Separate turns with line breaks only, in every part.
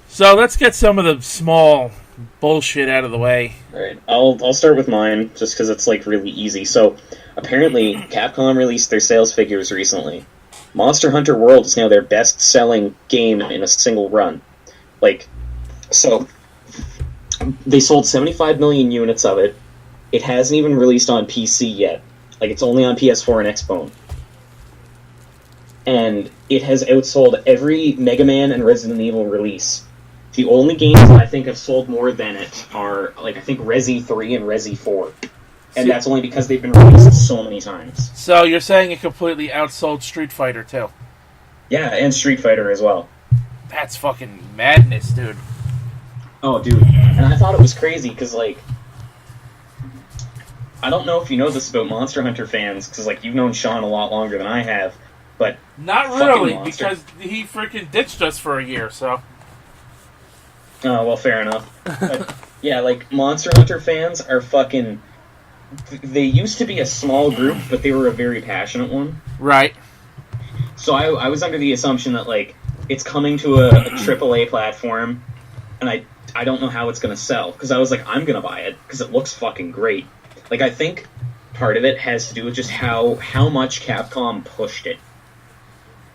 So let's get some of the small bullshit out of the way.
Alright, I'll start with mine, just because it's, like, really easy. So, apparently, Capcom released their sales figures recently. Monster Hunter World is now their best-selling game in a single run. Like, so, they sold 75 million units of it. It hasn't even released on PC yet. Like, it's only on PS4 and Xbox. And it has outsold every Mega Man and Resident Evil release. The only games that I think have sold more than it are, like, I think Resi 3 and Resi 4. And that's only because they've been released so many times.
So you're saying it completely outsold Street Fighter, too?
Yeah, and Street Fighter as well.
That's fucking madness, dude.
Oh, dude. And I thought it was crazy, because, like, I don't know if you know this about Monster Hunter fans, because, like, you've known Sean a lot longer than I have, but...
Not really, because he freaking ditched us for a year, so...
Oh, well, fair enough. But, yeah, like, Monster Hunter fans are fucking... They used to be a small group, but they were a very passionate one.
Right.
So I was under the assumption that, like, it's coming to a AAA platform, and I don't know how it's going to sell. Because I was like, I'm going to buy it, because it looks fucking great. Like, I think part of it has to do with just how much Capcom pushed it.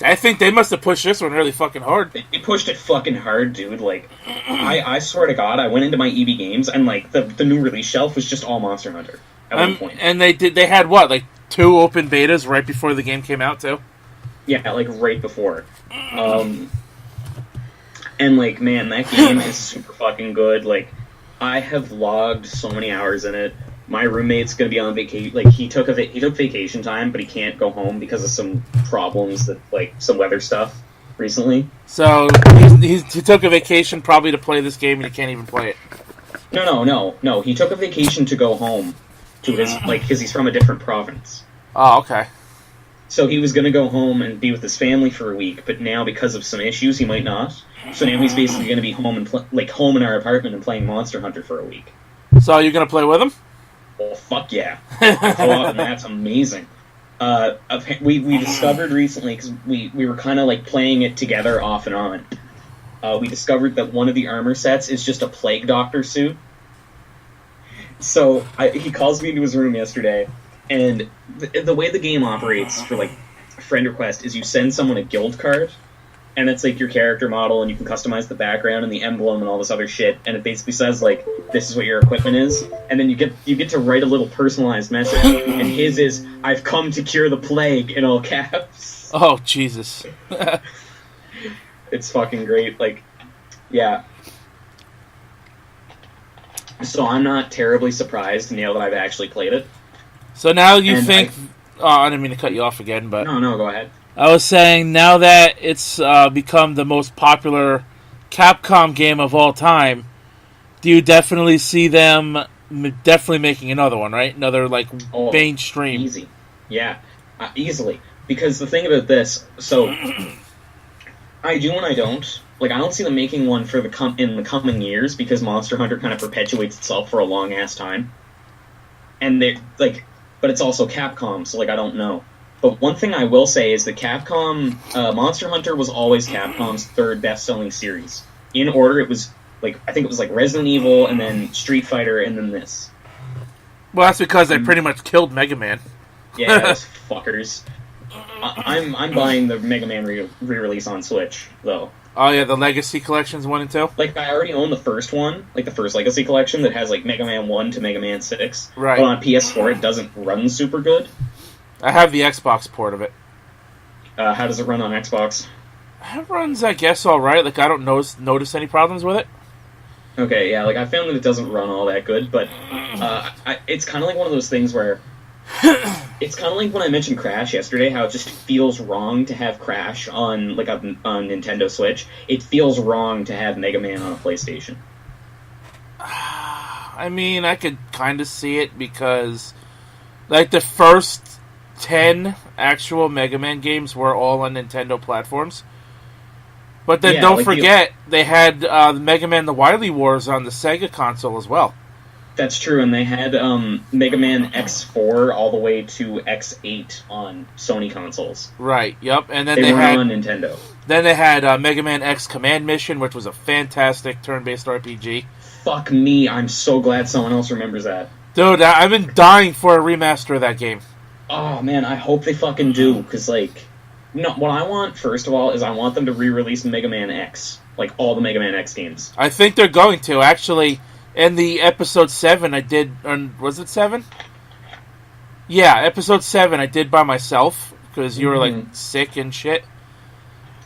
I think they must have pushed this one really fucking hard.
They pushed it fucking hard, dude. Like, I swear to God, I went into my EB Games, and, like, the new release shelf was just all Monster Hunter at one point.
And they had, what, like, 2 open betas right before the game came out, too?
Yeah, like, right before. And, like, man, that game is super fucking good. Like, I have logged so many hours in it. My roommate's gonna be on vacation. Like, he took vacation time, but he can't go home because of some problems that, like, some weather stuff recently.
So he took a vacation probably to play this game, and he can't even play it.
No. He took a vacation to go home to his, like, because he's from a different province.
Oh, okay.
So he was gonna go home and be with his family for a week, but now because of some issues, he might not. So now he's basically gonna be home and home in our apartment and playing Monster Hunter for a week.
So are you gonna play with him?
Well, fuck yeah. Co-op, and that's amazing. We discovered recently, because we were kind of, like, playing it together off and on, we discovered that one of the armor sets is just a Plague Doctor suit. So he calls me into his room yesterday, and the way the game operates for, like, friend request is you send someone a guild card, and it's, like, your character model, and you can customize the background and the emblem and all this other shit, and it basically says, like, this is what your equipment is, and then you get to write a little personalized message, and his is, I've come to cure the plague, in all caps.
Oh, Jesus.
It's fucking great, like, yeah. So I'm not terribly surprised now that I've actually played it.
So now you think... I didn't mean to cut you off again, but...
No, go ahead.
I was saying, now that it's become the most popular Capcom game of all time, do you definitely see them definitely making another one, right? Another, like, mainstream.
Easy. Yeah, easily. Because the thing about this, so, I do and I don't. Like, I don't see them making one for in the coming years, because Monster Hunter kind of perpetuates itself for a long-ass time. And they're, like, but it's also Capcom, so, like, I don't know. But one thing I will say is that Capcom, Monster Hunter was always Capcom's third best-selling series. In order, it was, like, I think it was, like, Resident Evil, and then Street Fighter, and then this.
Well, that's because they pretty much killed Mega Man.
Yeah, those fuckers. I'm buying the Mega Man re-release on Switch, though.
Oh, yeah, the Legacy Collections 1 and 2?
Like, I already own the first one, like, the first Legacy Collection that has, like, Mega Man 1 to Mega Man 6.
Right.
But on PS4, it doesn't run super good.
I have the Xbox port of it.
How does it run on Xbox?
It runs, I guess, alright. Like, I don't notice any problems with it.
Okay, yeah, like, I found that it doesn't run all that good, but it's kind of like one of those things where... It's kind of like when I mentioned Crash yesterday, how it just feels wrong to have Crash on, like, on Nintendo Switch. It feels wrong to have Mega Man on a PlayStation.
I mean, I could kind of see it because, like, the first 10 actual Mega Man games were all on Nintendo platforms. But then don't forget, they had Mega Man The Wily Wars on the Sega console as well.
That's true, and they had Mega Man X4 all the way to X8 on Sony consoles.
Right. Yep. And then
They
they
weren't
had
on Nintendo.
then they had Mega Man X Command Mission, which was a fantastic turn-based RPG.
Fuck me, I'm so glad someone else remembers that.
Dude, I've been dying for a remaster of that game.
Oh man, I hope they fucking do, because like, no, what I want first of all is I want them to re-release Mega Man X, like all the Mega Man X games.
I think they're going to actually. In the episode 7, I did. Was it 7? Yeah, episode 7, I did by myself because you were like sick and shit.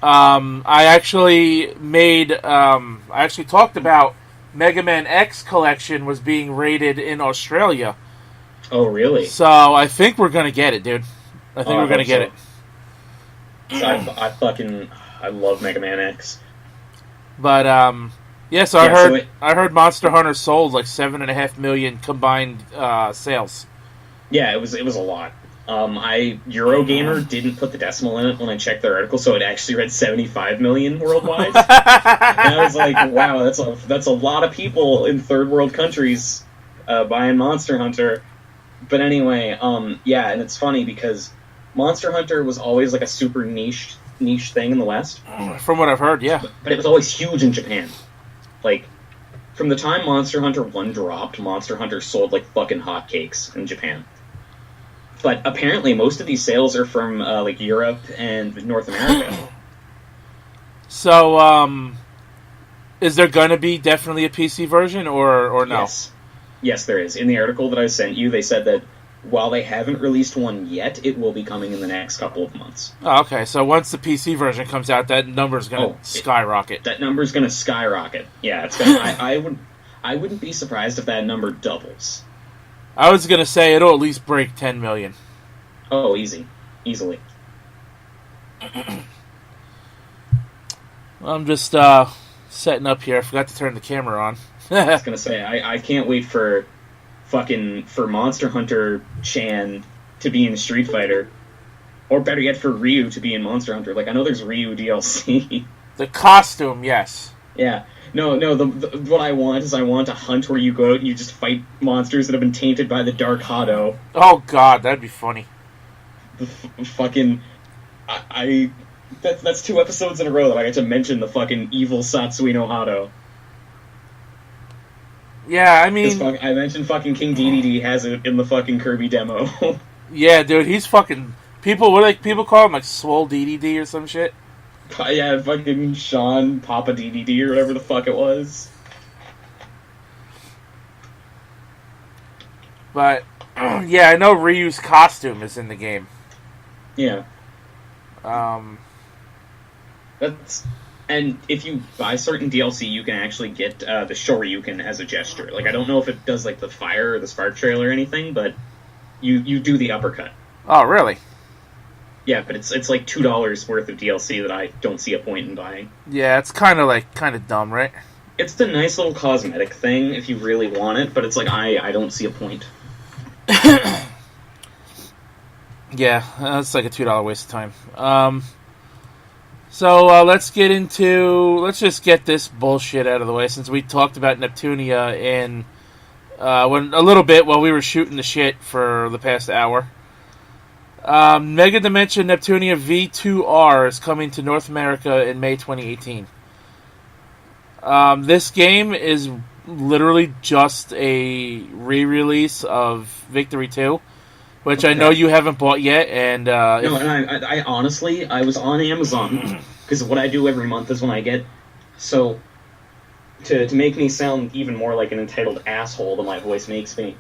I actually made. I actually talked about Mega Man X collection was being rated in Australia.
Oh really?
So I think we're gonna get it, dude. I think we're gonna get it.
So I love Mega Man X.
But yeah. So I heard Monster Hunter sold like 7.5 million combined sales.
Yeah, it was a lot. Eurogamer didn't put the decimal in it when I checked their article, so it actually read 75 million worldwide. And I was like, wow, that's a lot of people in third world countries buying Monster Hunter. But anyway, yeah, and it's funny because Monster Hunter was always like a super niche thing in the West.
From what I've heard, yeah.
But it was always huge in Japan. Like, from the time Monster Hunter 1 dropped, Monster Hunter sold like fucking hotcakes in Japan. But apparently most of these sales are from like Europe and North America.
So, is there going to be definitely a PC version or no?
Yes, there is. In the article that I sent you, they said that while they haven't released one yet, it will be coming in the next couple of months.
Oh, okay, so once the PC version comes out, that number's going to skyrocket.
That number's going to skyrocket. Yeah, it's gonna, I wouldn't be surprised if that number doubles.
I was going to say it'll at least break 10 million.
Oh, easily.
I'm just setting up here. I forgot to turn the camera on.
I was going to say, I can't wait for Monster Hunter Chan to be in Street Fighter, or better yet, for Ryu to be in Monster Hunter. Like, I know there's Ryu DLC.
The costume, yes.
Yeah. No. What I want is a hunt where you go out and you just fight monsters that have been tainted by the Dark Hado.
Oh God, that'd be funny.
The fucking, that's 2 episodes in a row that I get to mention the fucking evil Satsui no Hado.
Yeah, I mean...
I mentioned fucking King DDD has it in the fucking Kirby demo.
Yeah, dude, he's fucking... People call him, like, Swole DDD or some shit?
Yeah, fucking Sean Papa DDD or whatever the fuck it was.
But, yeah, I know Ryu's costume is in the game.
Yeah. And if you buy certain DLC, you can actually get the Shoryuken as a gesture. Like, I don't know if it does, like, the fire or the spark trail or anything, but you do the uppercut.
Oh, really?
Yeah, but it's like $2 worth of DLC that I don't see a point in buying.
Yeah, it's kind of dumb, right?
It's a nice little cosmetic thing if you really want it, but it's like, I don't see a point.
Yeah, that's like a $2 waste of time. So let's just get this bullshit out of the way, since we talked about Neptunia in a little bit while we were shooting the shit for the past hour. Mega Dimension Neptunia V2R is coming to North America in May 2018. This game is literally just a re-release of Victory 2, which I know you haven't bought yet. And
I honestly, I was on Amazon, because what I do every month is when I get... So, to make me sound even more like an entitled asshole than my voice makes me,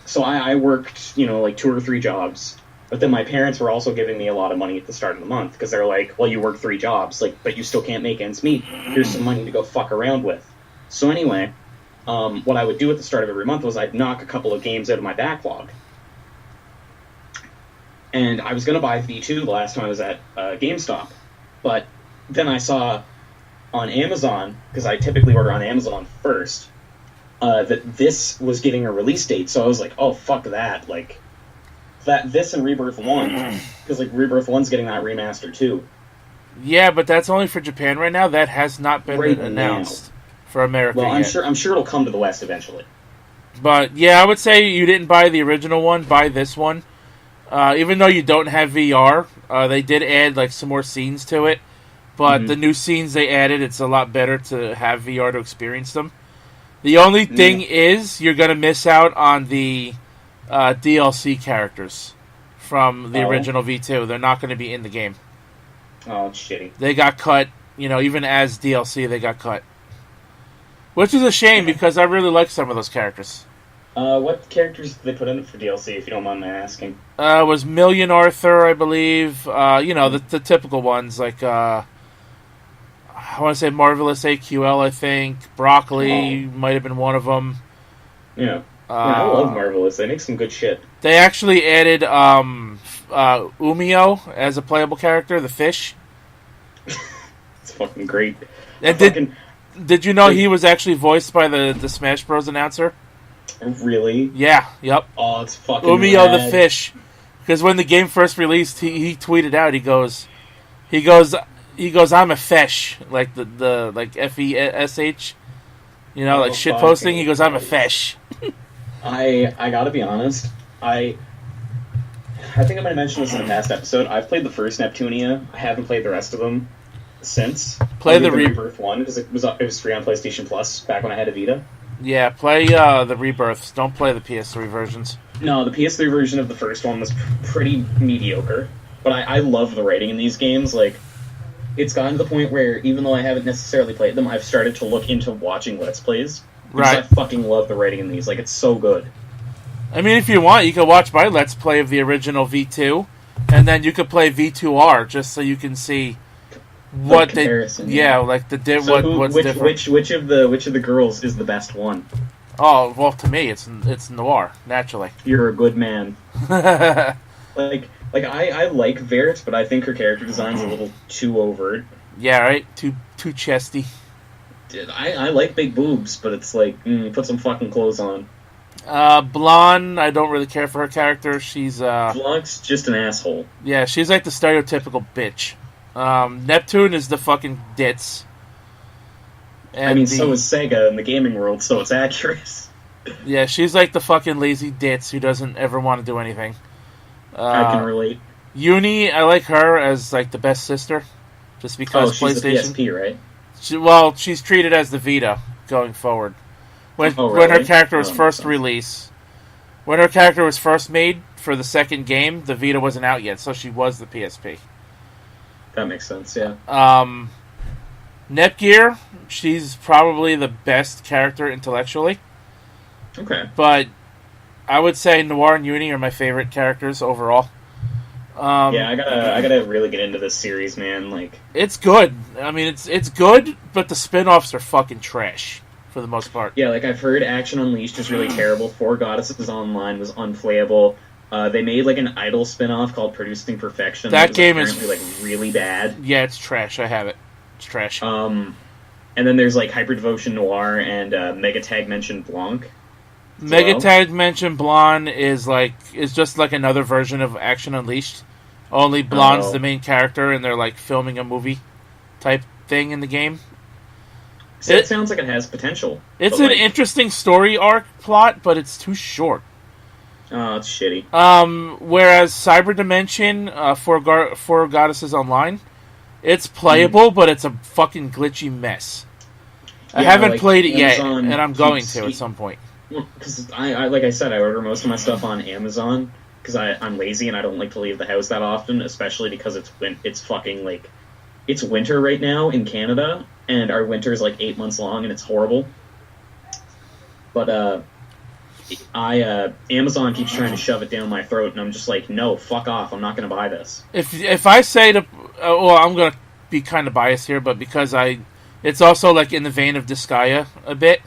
so I worked, like 2 or 3 jobs, but then my parents were also giving me a lot of money at the start of the month, because they're like, well, you work 3 jobs, but you still can't make ends meet. Here's some money to go fuck around with. So anyway, what I would do at the start of every month was I'd knock a couple of games out of my backlog. And I was going to buy V2 the last time I was at GameStop, but then I saw on Amazon, because I typically order on Amazon first, that this was getting a release date, so I was like, oh, fuck that, this and Rebirth 1, because, Rebirth 1's getting that remaster, too.
Yeah, but that's only for Japan right now. That has not been announced for America yet.
I'm sure it'll come to the West eventually.
But yeah, I would say you didn't buy the original one, buy this one. Even though you don't have VR, they did add like some more scenes to it. But the new scenes they added, it's a lot better to have VR to experience them. The only thing is, you're going to miss out on the DLC characters from the original V2. They're not going to be in the game.
Oh, it's shitty.
They got cut, even as DLC, they got cut. Which is a shame, because I really like some of those characters.
What characters did they put in it for DLC, if you don't mind my asking?
It was Million Arthur, I believe. The typical ones, like... I want to say Marvelous AQL, I think. Broccoli might have been one of them.
Yeah. I love Marvelous. They make some good shit.
They actually added Umio as a playable character, the fish.
It's fucking great.
And did you know he was actually voiced by the Smash Bros. Announcer?
Really?
Yeah, yep.
Oh, it's fucking
Umio
rad.
the fish. Because when the game first released, he tweeted out, he goes, I'm a fesh, like the like FESH, like shit posting. He goes, I'm a fesh.
I gotta be honest. I think I might have mentioned this in a past episode. I've played the first Neptunia. I haven't played the rest of them since.
Play the
Rebirth one because it was free on PlayStation Plus back when I had a Vita.
Yeah, play the Rebirths. Don't play the PS3 versions.
No, the PS3 version of the first one was pretty mediocre. But I love the writing in these games. Like, it's gotten to the point where, even though I haven't necessarily played them, I've started to look into watching Let's Plays. Because I fucking love the writing in these. Like, it's so good.
I mean, if you want, you could watch my Let's Play of the original V2, and then you could play V2R, just so you can see what they... Yeah, like what's different.
Which of the girls is the best one?
Oh, well, to me, it's Noir, naturally.
You're a good man. Like I like Vert, but I think her character design's a little too overt.
Yeah, right? Too chesty.
I like big boobs, but it's like, put some fucking clothes on.
Blonde, I don't really care for her character. She's
Blanc's just an asshole.
Yeah, she's like the stereotypical bitch. Neptune is the fucking ditz. And
so is Sega in the gaming world, so it's accurate.
Yeah, she's like the fucking lazy ditz who doesn't ever want to do anything.
I can relate.
Uni, I like her as like the best sister, just because
she's
PlayStation.
the PSP, right?
She's treated as the Vita going forward. When
really?
her character was first released, when her character was first made for the second game, the Vita wasn't out yet, so she was the PSP.
That makes sense, yeah.
Netgear, she's probably the best character intellectually.
Okay.
But I would say Noir and Uni are my favorite characters overall.
I gotta really get into this series, man. Like,
it's good. I mean, it's good, but the spin-offs are fucking trash for the most part.
Yeah, like I've heard Action Unleashed is really terrible. Four Goddesses Online was unplayable. They made like an Idol spin-off called Producing Perfection.
That game is
like really bad.
Yeah, it's trash. I have it. It's trash.
And then there's like Hyper Devotion Noir and Mega Tag Mention Blanc.
Mega Tag Mention Blonde is just like another version of Action Unleashed. Only Blonde's the main character, and they're like filming a movie type thing in the game.
So it sounds like it has potential.
It's an interesting story arc plot, but it's too short.
Oh, it's shitty.
Whereas Cyber Dimension, Four Goddesses Online, it's playable, but it's a fucking glitchy mess. I haven't played it yet, and I'm going to at some point.
Because I like I said, I order most of my stuff on Amazon because I'm lazy and I don't like to leave the house that often, especially because it's fucking like it's winter right now in Canada, and our winter is like 8 months long, and it's horrible. But Amazon keeps trying to shove it down my throat, and I'm just like, no, fuck off, I'm not going to buy this.
If I say to, I'm going to be kind of biased here, but because it's also like in the vein of Disgaea a bit.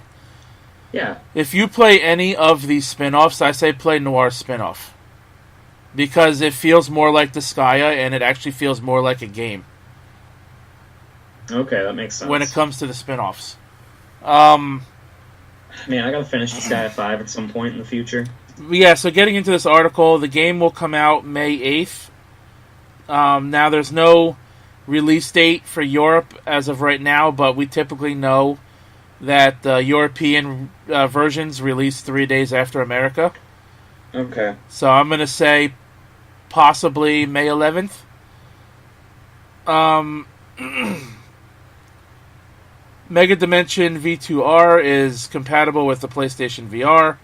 Yeah.
If you play any of these spin-offs, I say play Noir's spin-off. Because it feels more like Disgaea, and it actually feels more like a game.
Okay, that makes sense.
When it comes to the spin-offs.
Man, I gotta finish Disgaea 5 at some point in the future.
Yeah, so getting into this article, the game will come out May 8th. Now, there's no release date for Europe as of right now, but we typically know that the European versions released 3 days after America.
Okay.
So I'm going to say possibly May 11th. Mega Dimension V2R is compatible with the PlayStation VR.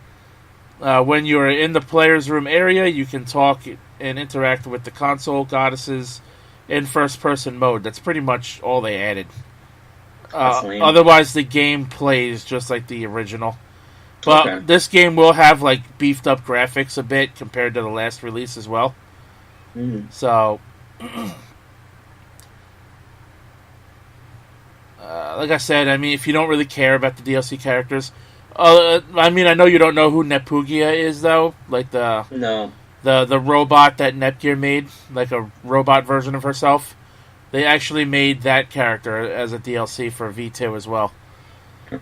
When you are in the player's room area, you can talk and interact with the console goddesses in first-person mode. That's pretty much all they added. Otherwise, the game plays just like the original. But this game will have like beefed-up graphics a bit compared to the last release as well. So, like I said, I mean, if you don't really care about the DLC characters, I mean, I know you don't know who Nepugia is, though. Like the robot that Netgear made, like a robot version of herself. They actually made that character as a DLC for V2 as well.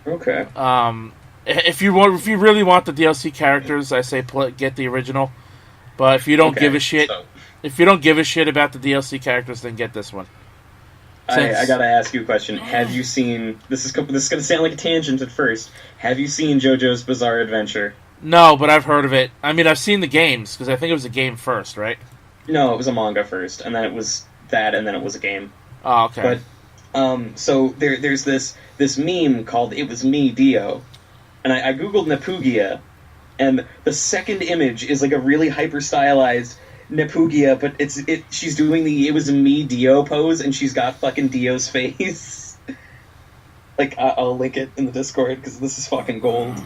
Okay.
If you really want the DLC characters, I say get the original. But if you don't give a shit, if you don't give a shit about the DLC characters, then get this one.
I gotta ask you a question. Have you seen... This is gonna sound like a tangent at first. Have you seen JoJo's Bizarre Adventure?
No, but I've heard of it. I mean, I've seen the games, because I think it was a game first, right?
No, it was a manga first, and then it was that, and then it was a game.
Oh, okay.
But, so there's this meme called It Was Me, Dio. And I googled Nepugia, and the second image is like a really hyper-stylized Nepugia, but she's doing the It Was Me Dio pose, and she's got fucking Dio's face. Like, I'll link it in the Discord, because this is fucking gold.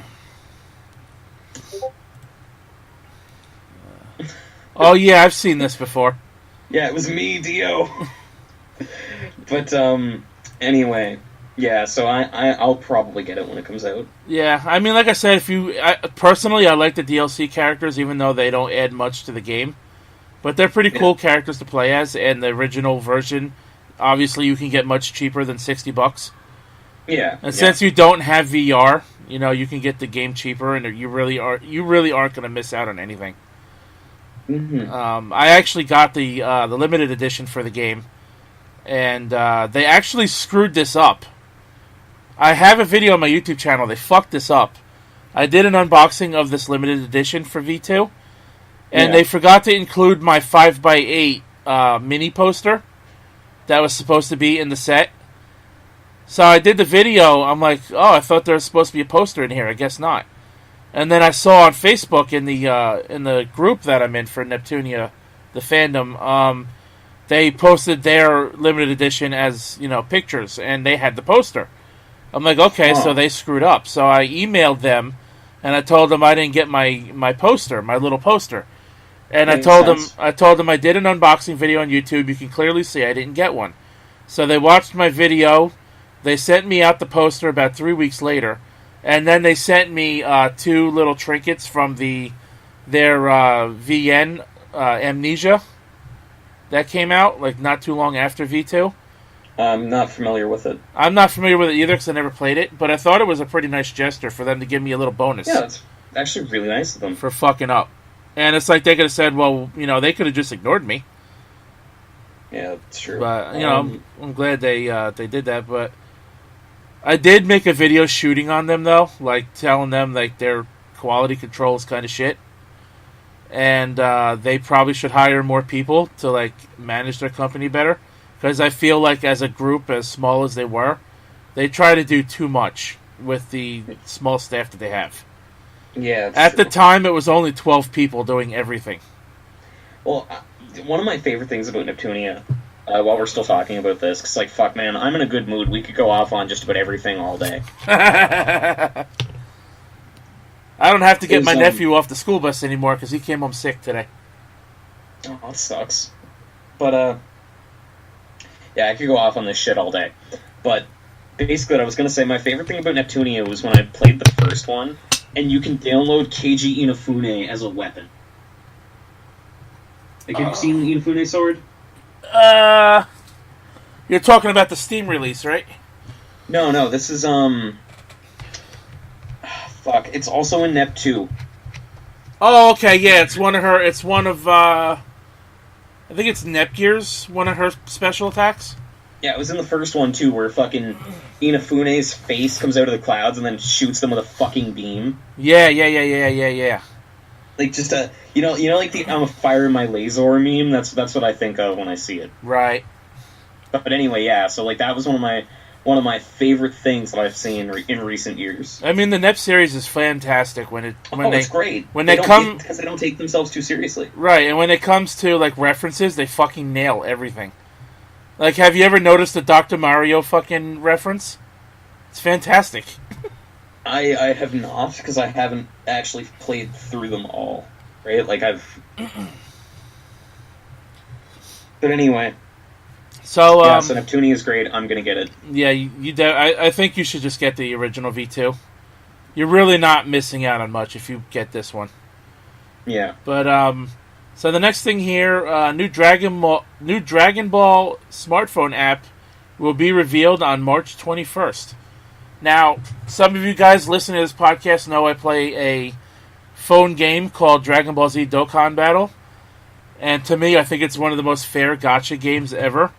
Oh yeah, I've seen this before.
Yeah, it was me, Dio. But, anyway, yeah, so I'll probably get it when it comes out.
Yeah, I mean, like I said, personally, I like the DLC characters, even though they don't add much to the game. But they're pretty cool characters to play as, and the original version, obviously, you can get much cheaper than $60.
Yeah.
And since you don't have VR, you can get the game cheaper, and you really aren't going to miss out on anything.
Mm-hmm.
I actually got the limited edition for the game, and they actually screwed this up. I have a video on my YouTube channel. They fucked this up. I did an unboxing of this limited edition for V2, and they forgot to include my 5x8 mini poster that was supposed to be in the set. So I did the video. I'm like, oh, I thought there was supposed to be a poster in here. I guess not. And then I saw on Facebook in the group that I'm in for Neptunia, the fandom, they posted their limited edition as pictures, and they had the poster. I'm like, okay, so they screwed up. So I emailed them, and I told them I didn't get my poster, my little poster. And I told them I did an unboxing video on YouTube. You can clearly see I didn't get one. So they watched my video. They sent me out the poster about 3 weeks later. And then they sent me 2 little trinkets from their VN Amnesia that came out like not too long after V2.
I'm not familiar with it.
I'm not familiar with it either because I never played it, but I thought it was a pretty nice gesture for them to give me a little bonus.
Yeah, it's actually really nice of them.
For fucking up. And it's like they could have said, well, they could have just ignored me.
Yeah, that's true.
But, I'm glad they did that, but I did make a video shooting on them, though, like telling them like their quality control is kind of shit, and they probably should hire more people to like manage their company better. Because I feel like as a group, as small as they were, they try to do too much with the small staff that they have.
Yeah.
At the time, it was only 12 people doing everything.
Well, one of my favorite things about Neptunia, while we're still talking about this, because, like, fuck, man, I'm in a good mood. We could go off on just about everything all day.
I don't have to get my nephew off the school bus anymore because he came home sick today.
Oh, that sucks. But, yeah, I could go off on this shit all day. But basically what I was going to say, my favorite thing about Neptunia was when I played the first one, and you can download Keiji Inafune as a weapon. Like, have you seen the Inafune sword?
You're talking about the Steam release, right?
No, this is, fuck, it's also in Nep 2.
Oh, okay, yeah, it's one of, I think it's Netgear's, one of her special attacks.
Yeah, it was in the first one, too, where fucking Inafune's face comes out of the clouds and then shoots them with a fucking beam.
Yeah.
Like, just a... like the I'm a fire in my laser meme? That's what I think of when I see it.
Right.
But anyway, yeah, so, like, that was one of my favorite things that I've seen in recent years.
I mean, the NEP series is fantastic
it's great.
Because
they don't take themselves too seriously.
Right, and when it comes to, like, references, they fucking nail everything. Like, have you ever noticed the Dr. Mario fucking reference? It's fantastic.
I have not, because I haven't actually played through them all, right? Like, But anyway...
So,
so Neptunia is great. I'm gonna get it.
Yeah, I think you should just get the original V2. You're really not missing out on much if you get this one.
Yeah.
But so the next thing here, new Dragon Ball smartphone app will be revealed on March 21st. Now, some of you guys listening to this podcast know I play a phone game called Dragon Ball Z Dokkan Battle, and to me, I think it's one of the most fair gacha games ever.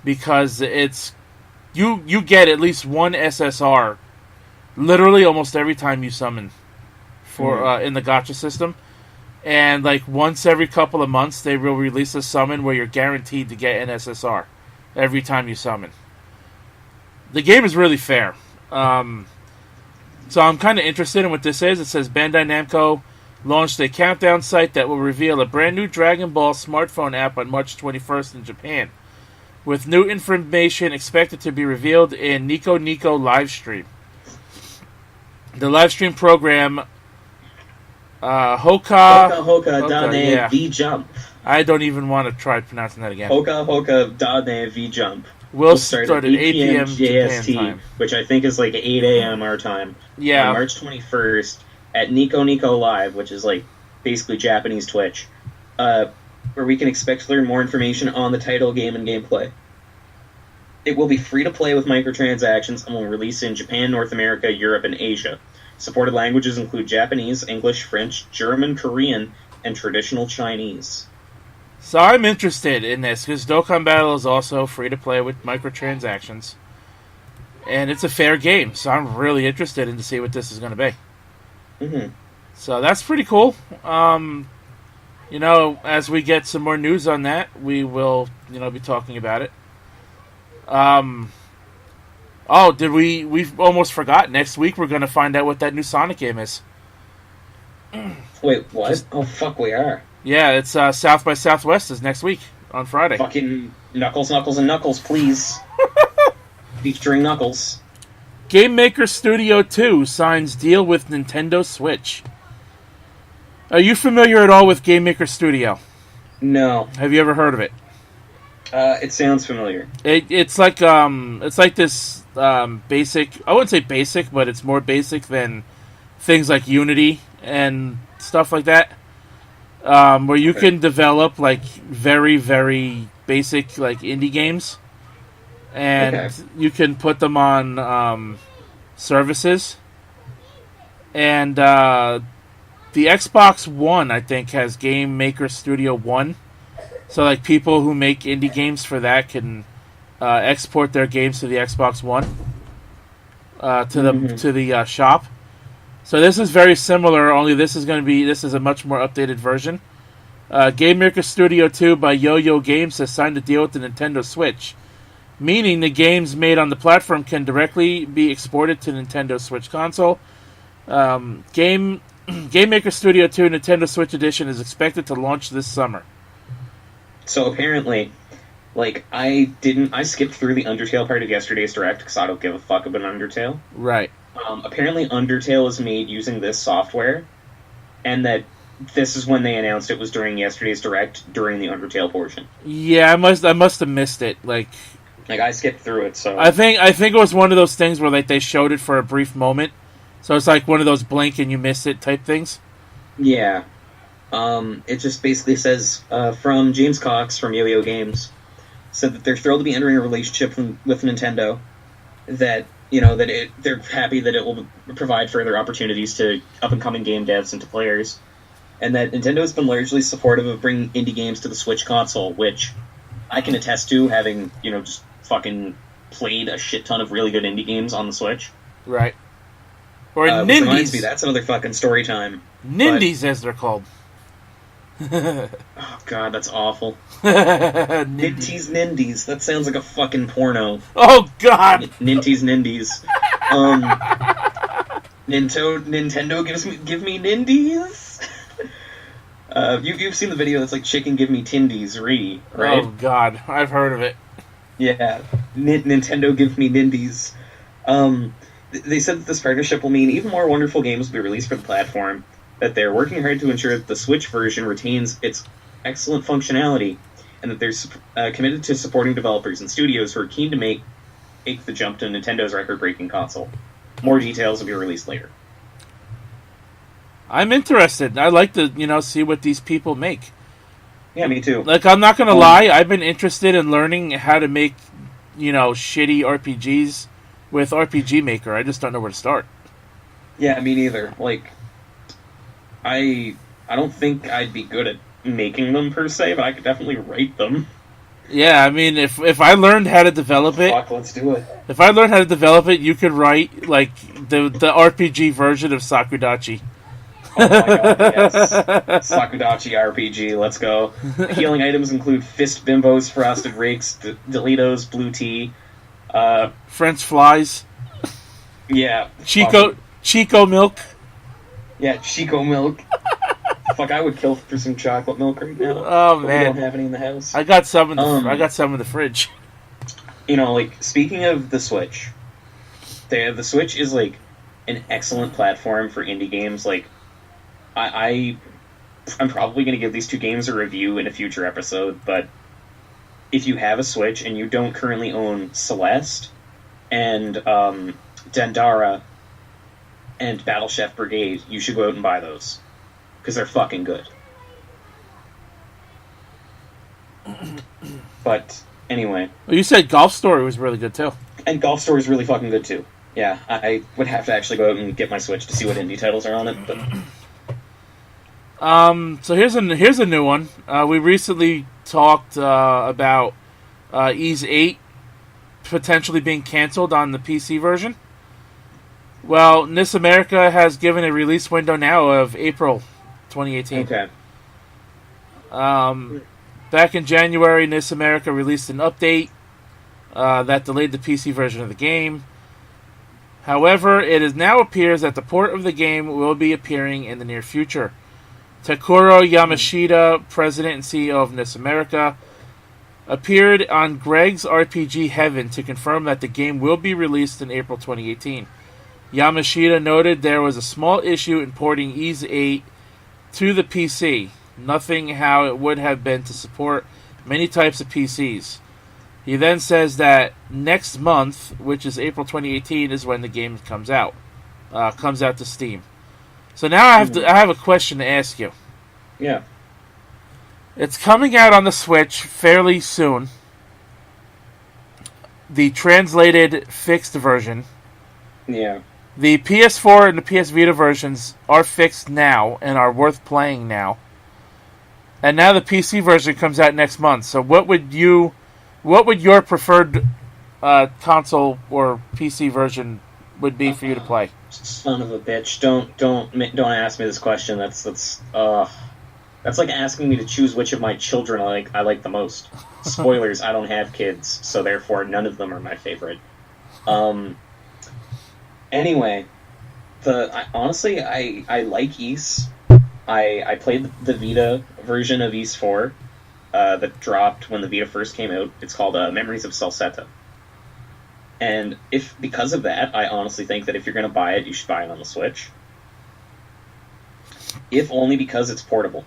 Because it's you get at least one SSR literally almost every time you summon for in the gacha system, and like once every couple of months they will release a summon where you're guaranteed to get an SSR every time you summon. The game is really fair, so I'm kind of interested in what this is. It says Bandai Namco launched a countdown site that will reveal a brand new Dragon Ball smartphone app on March 21st in Japan, with new information expected to be revealed in Nico Nico livestream. The livestream program,
Hoka Dane V Jump.
I don't even want to try pronouncing that again.
Hoka Dane V Jump.
We'll start at 8 p.m. Japan time.
Which I think is like 8 a.m. our time.
Yeah.
On March 21st at Nico Nico Live, which is like basically Japanese Twitch. Where we can expect to learn more information on the title, game, and gameplay. It will be free to play with microtransactions and will release in Japan, North America, Europe, and Asia. Supported languages include Japanese, English, French, German, Korean, and traditional Chinese.
So I'm interested in this, because Dokkan Battle is also free to play with microtransactions. And it's a fair game, so I'm really interested in to see what this is going to be.
Mm-hmm.
So that's pretty cool. As we get some more news on that, we will, be talking about it. We've almost forgot. Next week we're going to find out what that new Sonic game is.
Wait, what? Fuck, we are.
Yeah, it's South by Southwest is next week on Friday.
Fucking Knuckles, and Knuckles, please. Featuring Knuckles.
Game Maker Studio 2 signs deal with Nintendo Switch. Are you familiar at all with Game Maker Studio?
No.
Have you ever heard of it?
It sounds familiar.
It's like this basic. I wouldn't say basic, but it's more basic than things like Unity and stuff like that. Where you can develop like very, very basic like indie games, and you can put them on services. And the Xbox One, I think, has Game Maker Studio 1. So, like, people who make indie games for that can export their games to the Xbox One, to the shop. So this is very similar, only this is a much more updated version. Game Maker Studio 2 by Yo-Yo Games has signed a deal with the Nintendo Switch, meaning the games made on the platform can directly be exported to Nintendo Switch console. Game Maker Studio 2 Nintendo Switch Edition is expected to launch this summer.
So apparently, like, I skipped through the Undertale part of yesterday's Direct because I don't give a fuck about Undertale.
Right.
Apparently Undertale is made using this software, and that this is when they announced it was during yesterday's Direct, during the Undertale portion.
Yeah, I must have missed it. Like
I skipped through it, so...
I think it was one of those things where, like, they showed it for a brief moment, so it's like one of those blink and you miss it type things.
Yeah. It just basically says, from James Cox from Yo-Yo Games, said that they're thrilled to be entering a relationship with Nintendo, that, they're happy that it will provide further opportunities to up-and-coming game devs and to players, and that Nintendo has been largely supportive of bringing indie games to the Switch console, which I can attest to, having, just fucking played a shit ton of really good indie games on the Switch.
Right. Or
Which reminds
Nindies.
me, that's another fucking story time.
Nindies, as they're called.
Oh god, that's awful.
Nindies.
Nindies. That sounds like a fucking porno.
Oh god.
Nindies. Nintendo give me Nindies. You've seen the video that's like chicken give me Tindies right?
Oh god, I've heard of it.
Yeah, Nintendo give me Nindies. They said that this partnership will mean even more wonderful games will be released for the platform, that they're working hard to ensure that the Switch version retains its excellent functionality, and that they're committed to supporting developers and studios who are keen to make the jump to Nintendo's record-breaking console. More details will be released later.
I'm interested. I like to, see what these people make.
Yeah, me too.
Like, I'm not gonna lie, I've been interested in learning how to make, shitty RPGs with RPG Maker. I just don't know where to start.
Yeah, me neither. Like, I don't think I'd be good at making them per se, but I could definitely write them.
Yeah, I mean, if I learned how to develop it,
Fuck, let's do it.
If I learned how to develop it, you could write like the RPG version of Sakudachi.
Oh my god, yes. Sakudachi RPG, let's go. Healing items include fist bimbos, frosted rakes, Delitos, blue tea,
French flies.
Yeah.
Chico milk.
Yeah, Chico milk. Fuck, I would kill for some chocolate milk right now.
Oh
but
man,
we don't have any in the house.
I got some in the fridge.
Speaking of the Switch, the Switch is like an excellent platform for indie games. Like, I'm probably going to give these two games a review in a future episode, but if you have a Switch and you don't currently own Celeste and Dendara and Battle Chef Brigade, you should go out and buy those. Because they're fucking good. But, anyway.
Well, you said Golf Story was really good, too.
And Golf Story is really fucking good, too. Yeah, I would have to actually go out and get my Switch to see what indie titles are on it, but...
So here's a new one. We recently talked about Ys 8 potentially being canceled on the PC version. Well, NIS America has given a release window now of April 2018.
Okay.
Back in January, NIS America released an update that delayed the PC version of the game. However, it now appears that the port of the game will be appearing in the near future. Takuro Yamashita, president and CEO of NIS America, appeared on Greg's RPG Heaven to confirm that the game will be released in April 2018. Yamashita noted there was a small issue in porting Ys 8 to the PC, nothing how it would have been to support many types of PCs. He then says that next month, which is April 2018, is when the game comes out to Steam. So now I have a question to ask you.
Yeah.
It's coming out on the Switch fairly soon. The translated fixed version.
Yeah.
The PS4 and the PS Vita versions are fixed now and are worth playing now. And now the PC version comes out next month. So what would your preferred console or PC version would be for you to play?
Son of a bitch! Don't ask me this question. That's like asking me to choose which of my children I like the most. Spoilers: I don't have kids, so therefore none of them are my favorite. Anyway, honestly, I like Ys. I played the Vita version of Ys 4 that dropped when the Vita first came out. It's called Memories of Salsetta. And because of that, I honestly think that if you're going to buy it, you should buy it on the Switch. If only because it's portable.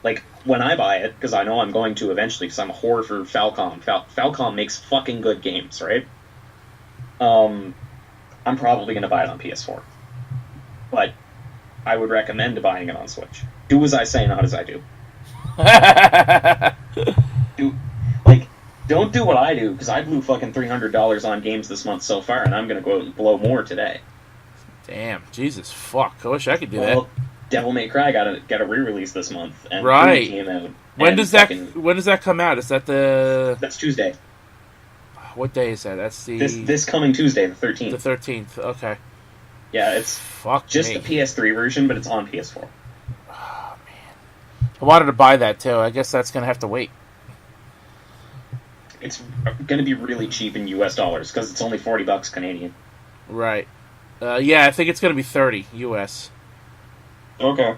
Like, when I buy it, because I know I'm going to eventually, because I'm a whore for Falcom. Falcom makes fucking good games, right? I'm probably going to buy it on PS4. But I would recommend buying it on Switch. Do as I say, not as I do. Don't do what I do, because I blew fucking $300 on games this month so far, and I'm going to go out and blow more today.
Damn, Jesus, fuck. I wish I could do that.
Devil May Cry got a re-release this month, and
right.
Came out.
When does that come out? Is that
That's Tuesday.
What day is that? That's the
this coming Tuesday, the 13th.
The 13th. Okay.
Yeah, it's just the PS3 version, but it's on PS4.
Oh man, I wanted to buy that too. I guess that's gonna have to wait.
It's going to be really cheap in US dollars because it's only $40 Canadian.
Right. Yeah, I think it's going to be 30 US.
Okay.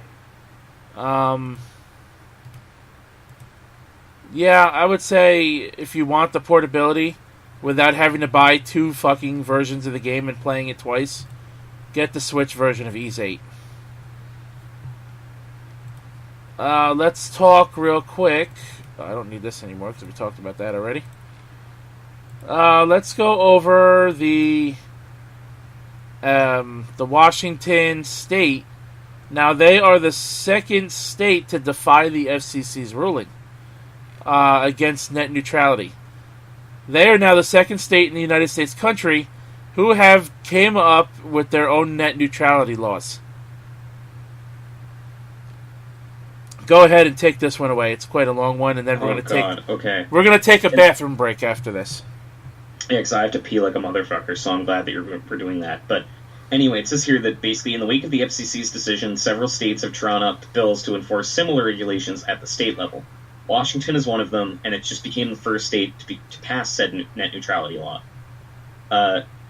Yeah, I would say if you want the portability without having to buy 2 fucking versions of the game and playing it twice, get the Switch version of Ys 8. Let's talk real quick. I don't need this anymore because we talked about that already. Let's go over the Washington State. Now, they are the second state to defy the FCC's ruling against net neutrality. They are now the second state in the United States country who have came up with their own net neutrality laws. Go ahead and take this one away. It's quite a long one, and then we're gonna take a bathroom break after this.
Yeah, because I have to pee like a motherfucker, so I'm glad that you're doing that. But anyway, it says here that basically in the wake of the FCC's decision, several states have drawn up bills to enforce similar regulations at the state level. Washington is one of them, and it just became the first state to pass said net neutrality law.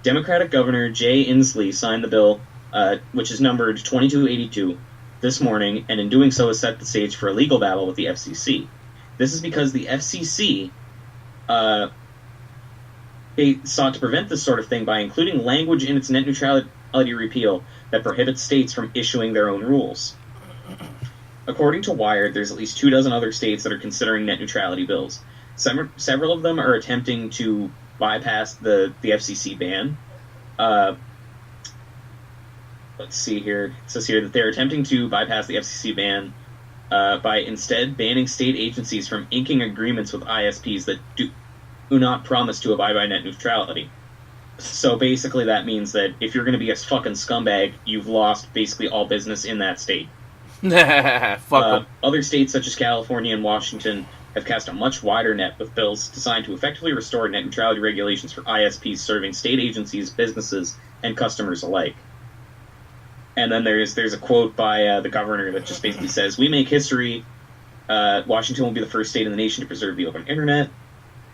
Democratic Governor Jay Inslee signed the bill, which is numbered 2282, this morning, and in doing so has set the stage for a legal battle with the FCC. This is because the FCC they sought to prevent this sort of thing by including language in its net neutrality repeal that prohibits states from issuing their own rules. According to Wired, there's at least 24 other states that are considering net neutrality bills. Several of them are attempting to bypass the FCC ban. Let's see here. It says here that they're attempting to bypass the FCC ban by instead banning state agencies from inking agreements with ISPs that do not promise to abide by net neutrality. So basically that means that if you're going to be a fucking scumbag, you've lost basically all business in that state. Other states such as California and Washington have cast a much wider net with bills designed to effectively restore net neutrality regulations for ISPs serving state agencies, businesses, and customers alike. And then there's a quote by the governor that just basically says, "We make history. Washington will be the first state in the nation to preserve the open internet.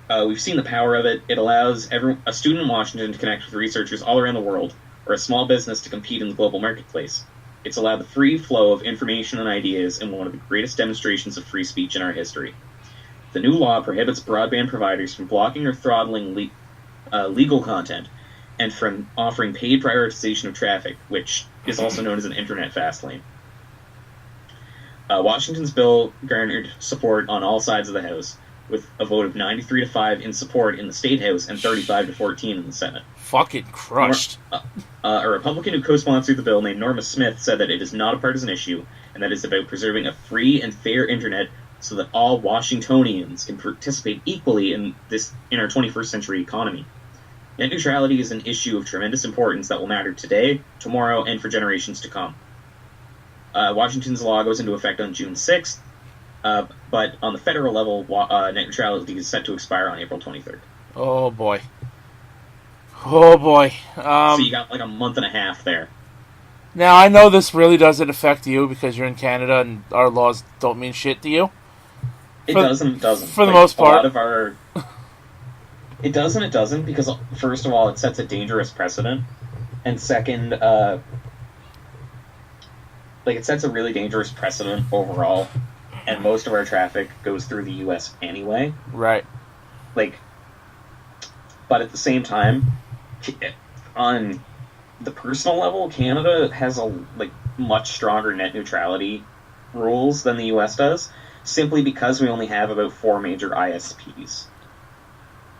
We've seen the power of it. It allows a student in Washington to connect with researchers all around the world, or a small business to compete in the global marketplace. It's allowed the free flow of information and ideas in one of the greatest demonstrations of free speech in our history. The new law prohibits broadband providers from blocking or throttling legal content and from offering paid prioritization of traffic, which is also known as an internet fast lane." Washington's bill garnered support on all sides of the House, with a vote of 93-5 in support in the State House and 35-14 in the Senate.
Fucking crushed.
A Republican who co-sponsored the bill named Norma Smith said that it is not a partisan issue and that it's about preserving a free and fair internet so that all Washingtonians can participate equally in our 21st century economy. Net neutrality is an issue of tremendous importance that will matter today, tomorrow, and for generations to come. Washington's law goes into effect on June 6th, but on the federal level, net neutrality is set to expire on April 23rd.
Oh, boy. Oh, boy.
So you got like a month and a half there.
Now, I know this really doesn't affect you because you're in Canada and our laws don't mean shit to you.
It doesn't.
For the most part.
A lot of our... It doesn't, because first of all, it sets a dangerous precedent, and second, it sets a really dangerous precedent overall, and most of our traffic goes through the U.S. anyway.
Right.
But at the same time, on the personal level, Canada has much stronger net neutrality rules than the U.S. does, simply because we only have about 4 major ISPs.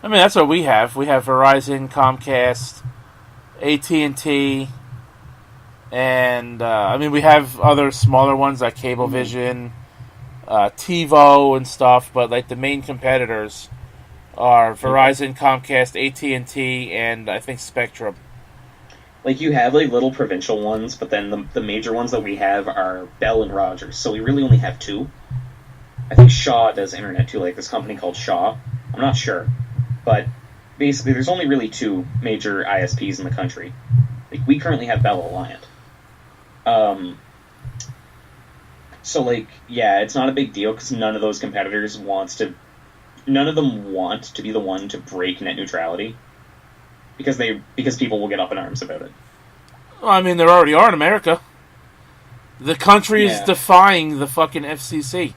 I mean, that's what we have. We have Verizon, Comcast, AT&T, and we have other smaller ones like Cablevision, TiVo and stuff, but the main competitors are Verizon, Comcast, AT&T, and I think Spectrum.
You have little provincial ones, but then the major ones that we have are Bell and Rogers, so we really only have 2. I think Shaw does internet too, this company called Shaw. I'm not sure. But basically there's only really two major ISPs in the country. Like, we currently have Bell Alliant. So, like, yeah, it's not a big deal because none of those competitors none of them want to be the one to break net neutrality because people will get up in arms about it.
Well, I mean, there already are in America. The country is
Yeah.
defying the fucking FCC.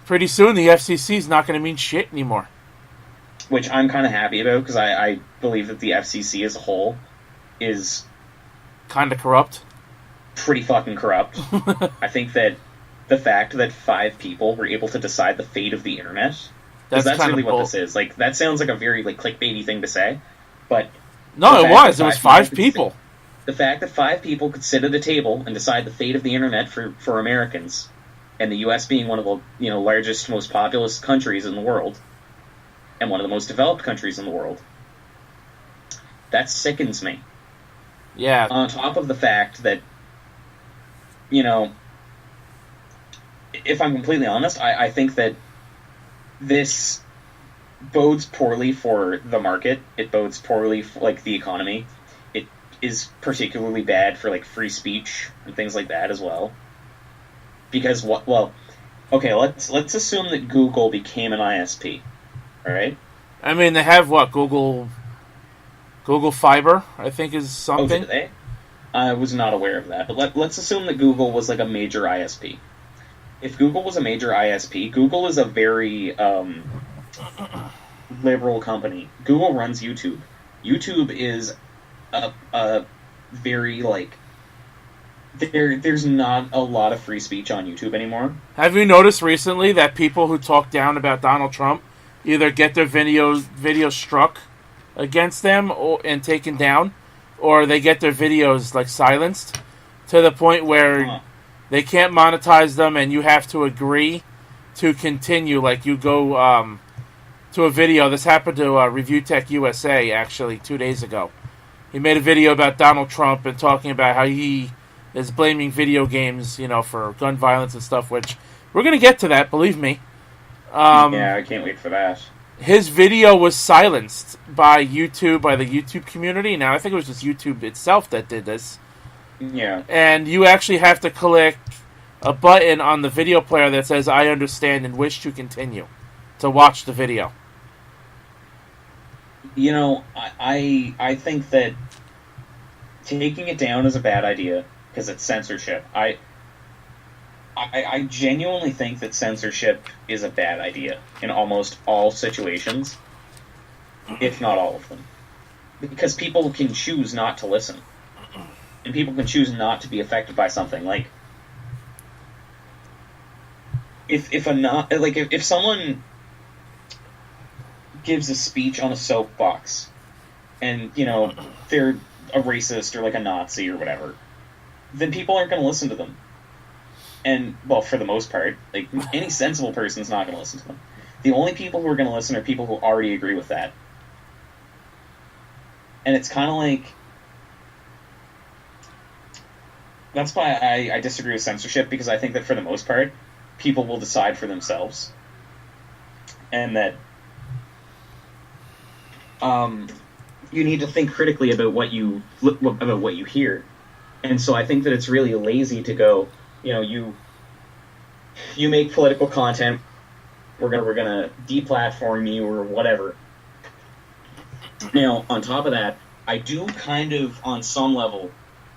Pretty soon, the FCC is not going to mean shit anymore.
Which I'm kind of happy about because I believe that the FCC as a whole is
Kind of corrupt.
pretty fucking corrupt. I think that the fact that 5 people were able to decide the fate of the internet, that's really what this is. Like, that sounds like a very, like, clickbaity thing to say, but
no, it was. It was 5 people.
The fact that 5 people could sit at a table and decide the fate of the internet for Americans, and the U.S. being one of the largest, most populous countries in the world, and one of the most developed countries in the world, that sickens me.
Yeah.
On top of the fact that, if I'm completely honest, I think that this bodes poorly for the market. It bodes poorly for, like, the economy. It is particularly bad for, like, free speech and things like that as well. Because okay, let's assume that Google became an ISP. All right?
I mean, they have what? Google Fiber, I think, is something.
Oh, did they? I was not aware of that. But let's assume that Google was, like, a major ISP. If Google was a major ISP, Google is a very liberal company. Google runs YouTube. YouTube is a very, like, there's not a lot of free speech on YouTube anymore.
Have you noticed recently that people who talk down about Donald Trump either get their videos struck against them and taken down, or they get their videos, like, silenced to the point where they can't monetize them and you have to agree to continue? Like, you go to a video. This happened to Review Tech USA, actually, 2 days ago. He made a video about Donald Trump and talking about how he is blaming video games, for gun violence and stuff, which we're going to get to that, believe me.
Yeah, I can't wait for that.
His video was silenced by YouTube, by the YouTube community. Now, I think it was just YouTube itself that did this.
Yeah.
And you actually have to click a button on the video player that says, "I understand and wish to continue," to watch the video.
I think that taking it down is a bad idea because it's censorship. I genuinely think that censorship is a bad idea in almost all situations, if not all of them. Because people can choose not to listen. And people can choose not to be affected by something. Like, if someone gives a speech on a soapbox and, they're a racist or, like, a Nazi or whatever, then people aren't going to listen to them. And, well, for the most part, like, any sensible person's not going to listen to them. The only people who are going to listen are people who already agree with that. And it's kind of like... That's why I disagree with censorship, because I think that for the most part, people will decide for themselves. And that you need to think critically about what you hear. And so I think that it's really lazy to go, you make political content, we're gonna deplatform you or whatever. Now, on top of that, I do kind of, on some level,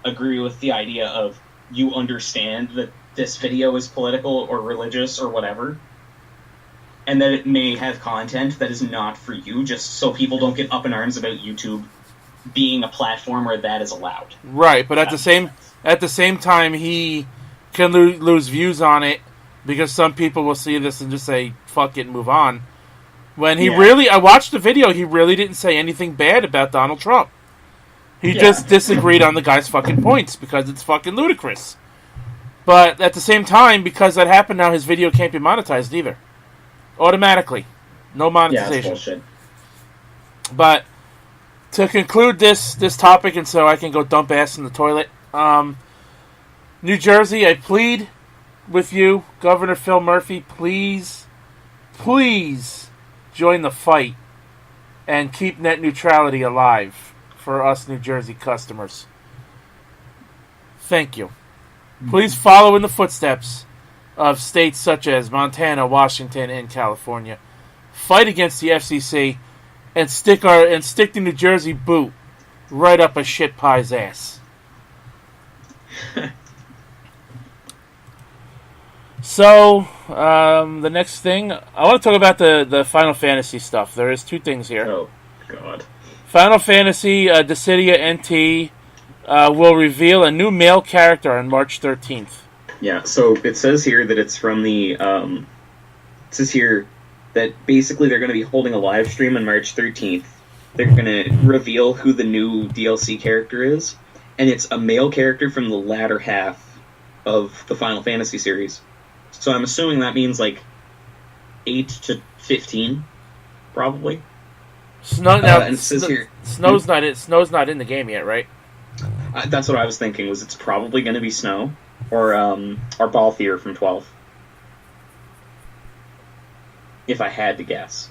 agree with the idea of you understand that this video is political or religious or whatever, and that it may have content that is not for you, just so people don't get up in arms about YouTube being a platform where that is allowed.
Right, but at the same time, he can lose views on it because some people will see this and just say fuck it and move on. When I watched the video, he really didn't say anything bad about Donald Trump. He just disagreed on the guy's fucking points because it's fucking ludicrous. But at the same time, because that happened now, his video can't be monetized either. Automatically. No monetization.
Yeah, that's bullshit.
But to conclude this topic, and so I can go dump ass in the toilet, New Jersey, I plead with you, Governor Phil Murphy, please join the fight and keep net neutrality alive for us New Jersey customers. Thank you. Please follow in the footsteps of states such as Montana, Washington, and California. Fight against the FCC and stick the New Jersey boot right up a shit pie's ass. So, the next thing, I want to talk about the Final Fantasy stuff. There is two things here.
Oh, God.
Final Fantasy Dissidia NT will reveal a new male character on March 13th.
Yeah, so it says here that it's from the, it says here that basically they're going to be holding a live stream on March 13th. They're going to reveal who the new DLC character is, and it's a male character from the latter half of the Final Fantasy series. So I'm assuming that means, 8 to 15, probably.
Snow, now,
and it says here...
Snow's not in the game yet, right?
That's what I was thinking, was it's probably going to be Snow, or Balthier from 12. If I had to guess.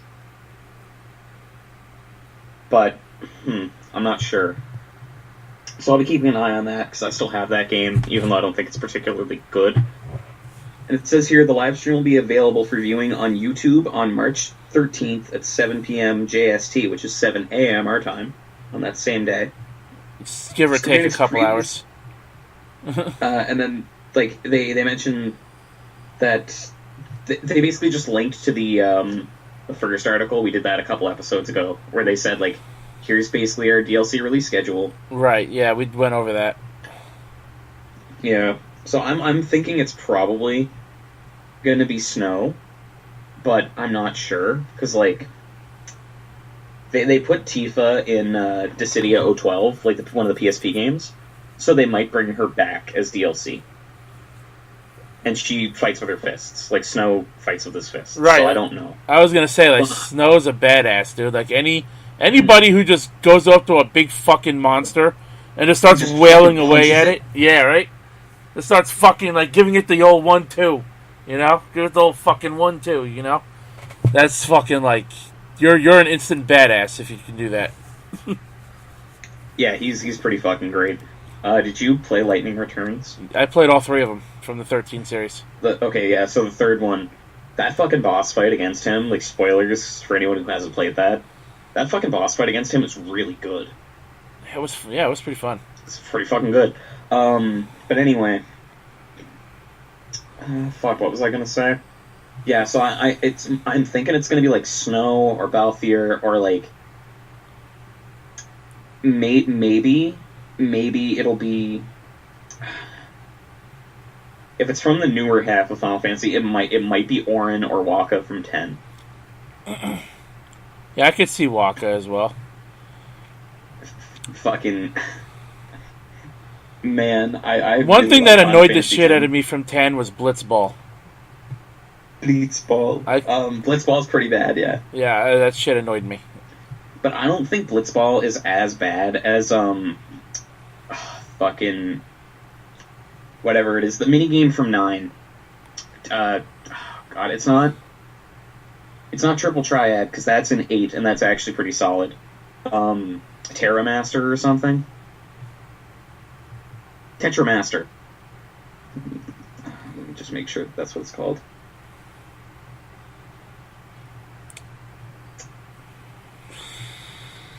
But, I'm not sure. So I'll be keeping an eye on that, because I still have that game, even though I don't think it's particularly good. And it says here the live stream will be available for viewing on YouTube on March 13th at 7 p.m. JST, which is 7 a.m. our time, on that same day.
Give or take a couple hours.
And then, they mentioned that they basically just linked to the first article. We did that a couple episodes ago, where they said, here's basically our DLC release schedule.
Right, yeah, we went over that.
Yeah, so I'm thinking it's probably going to be Snow, but I'm not sure, because, they put Tifa in Dissidia 012, one of the PSP games, so they might bring her back as DLC. And she fights with her fists. Snow fights with his fists.
Right.
So I don't know.
I was gonna say, Snow's a badass, dude. Anybody who just goes up to a big fucking monster and just starts wailing away at it. Yeah, right? Just starts fucking, giving it the old 1-2. You know? Give it the old fucking 1-2, you know? That's fucking, You're an instant badass if you can do that.
Yeah, he's pretty fucking great. Did you play Lightning Returns?
I played all three of them from the 13 series.
Okay, yeah, so the third one, that fucking boss fight against him, spoilers for anyone who hasn't played that fucking boss fight against him is really good.
It was pretty fun.
It's pretty fucking good. But anyway, what was I gonna say? Yeah, so I'm thinking it's gonna be Snow or Balthier or maybe it'll be, if it's from the newer half of Final Fantasy, it might be Auron or Wakka from 10.
Yeah, I could see Wakka as well.
Fucking man, I
one
really
thing
like
that annoyed the
Fantasy
shit
10.
out of me from 10 was Blitzball.
Blitzball. Blitzball's pretty bad, yeah.
Yeah, that shit annoyed me.
But I don't think Blitzball is as bad as fucking whatever it is. The minigame from 9. God, it's not Triple Triad, because that's an 8, and that's actually pretty solid. Terramaster or something? Tetramaster. Let me just make sure that's what it's called.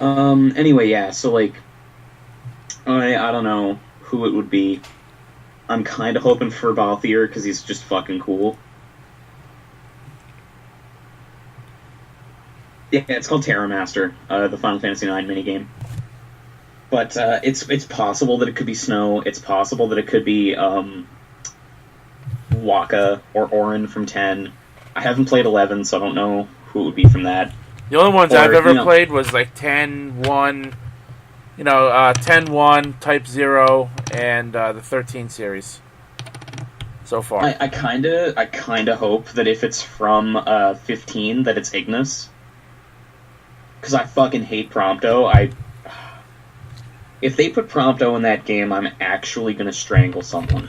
Anyway, yeah, so, I don't know who it would be. I'm kind of hoping for Balthier, because he's just fucking cool. Yeah, it's called Terramaster, the Final Fantasy IX minigame. But, it's possible that it could be Snow, it's possible that it could be, Wakka or Auron from 10. I haven't played 11, so I don't know who it would be from that.
The only ones I've ever played was 10, 1, 10-1, Type 0, and the 13 series. So far.
I kinda hope that if it's from 15, that it's Ignis. Because I fucking hate Prompto. If they put Prompto in that game, I'm actually gonna strangle someone.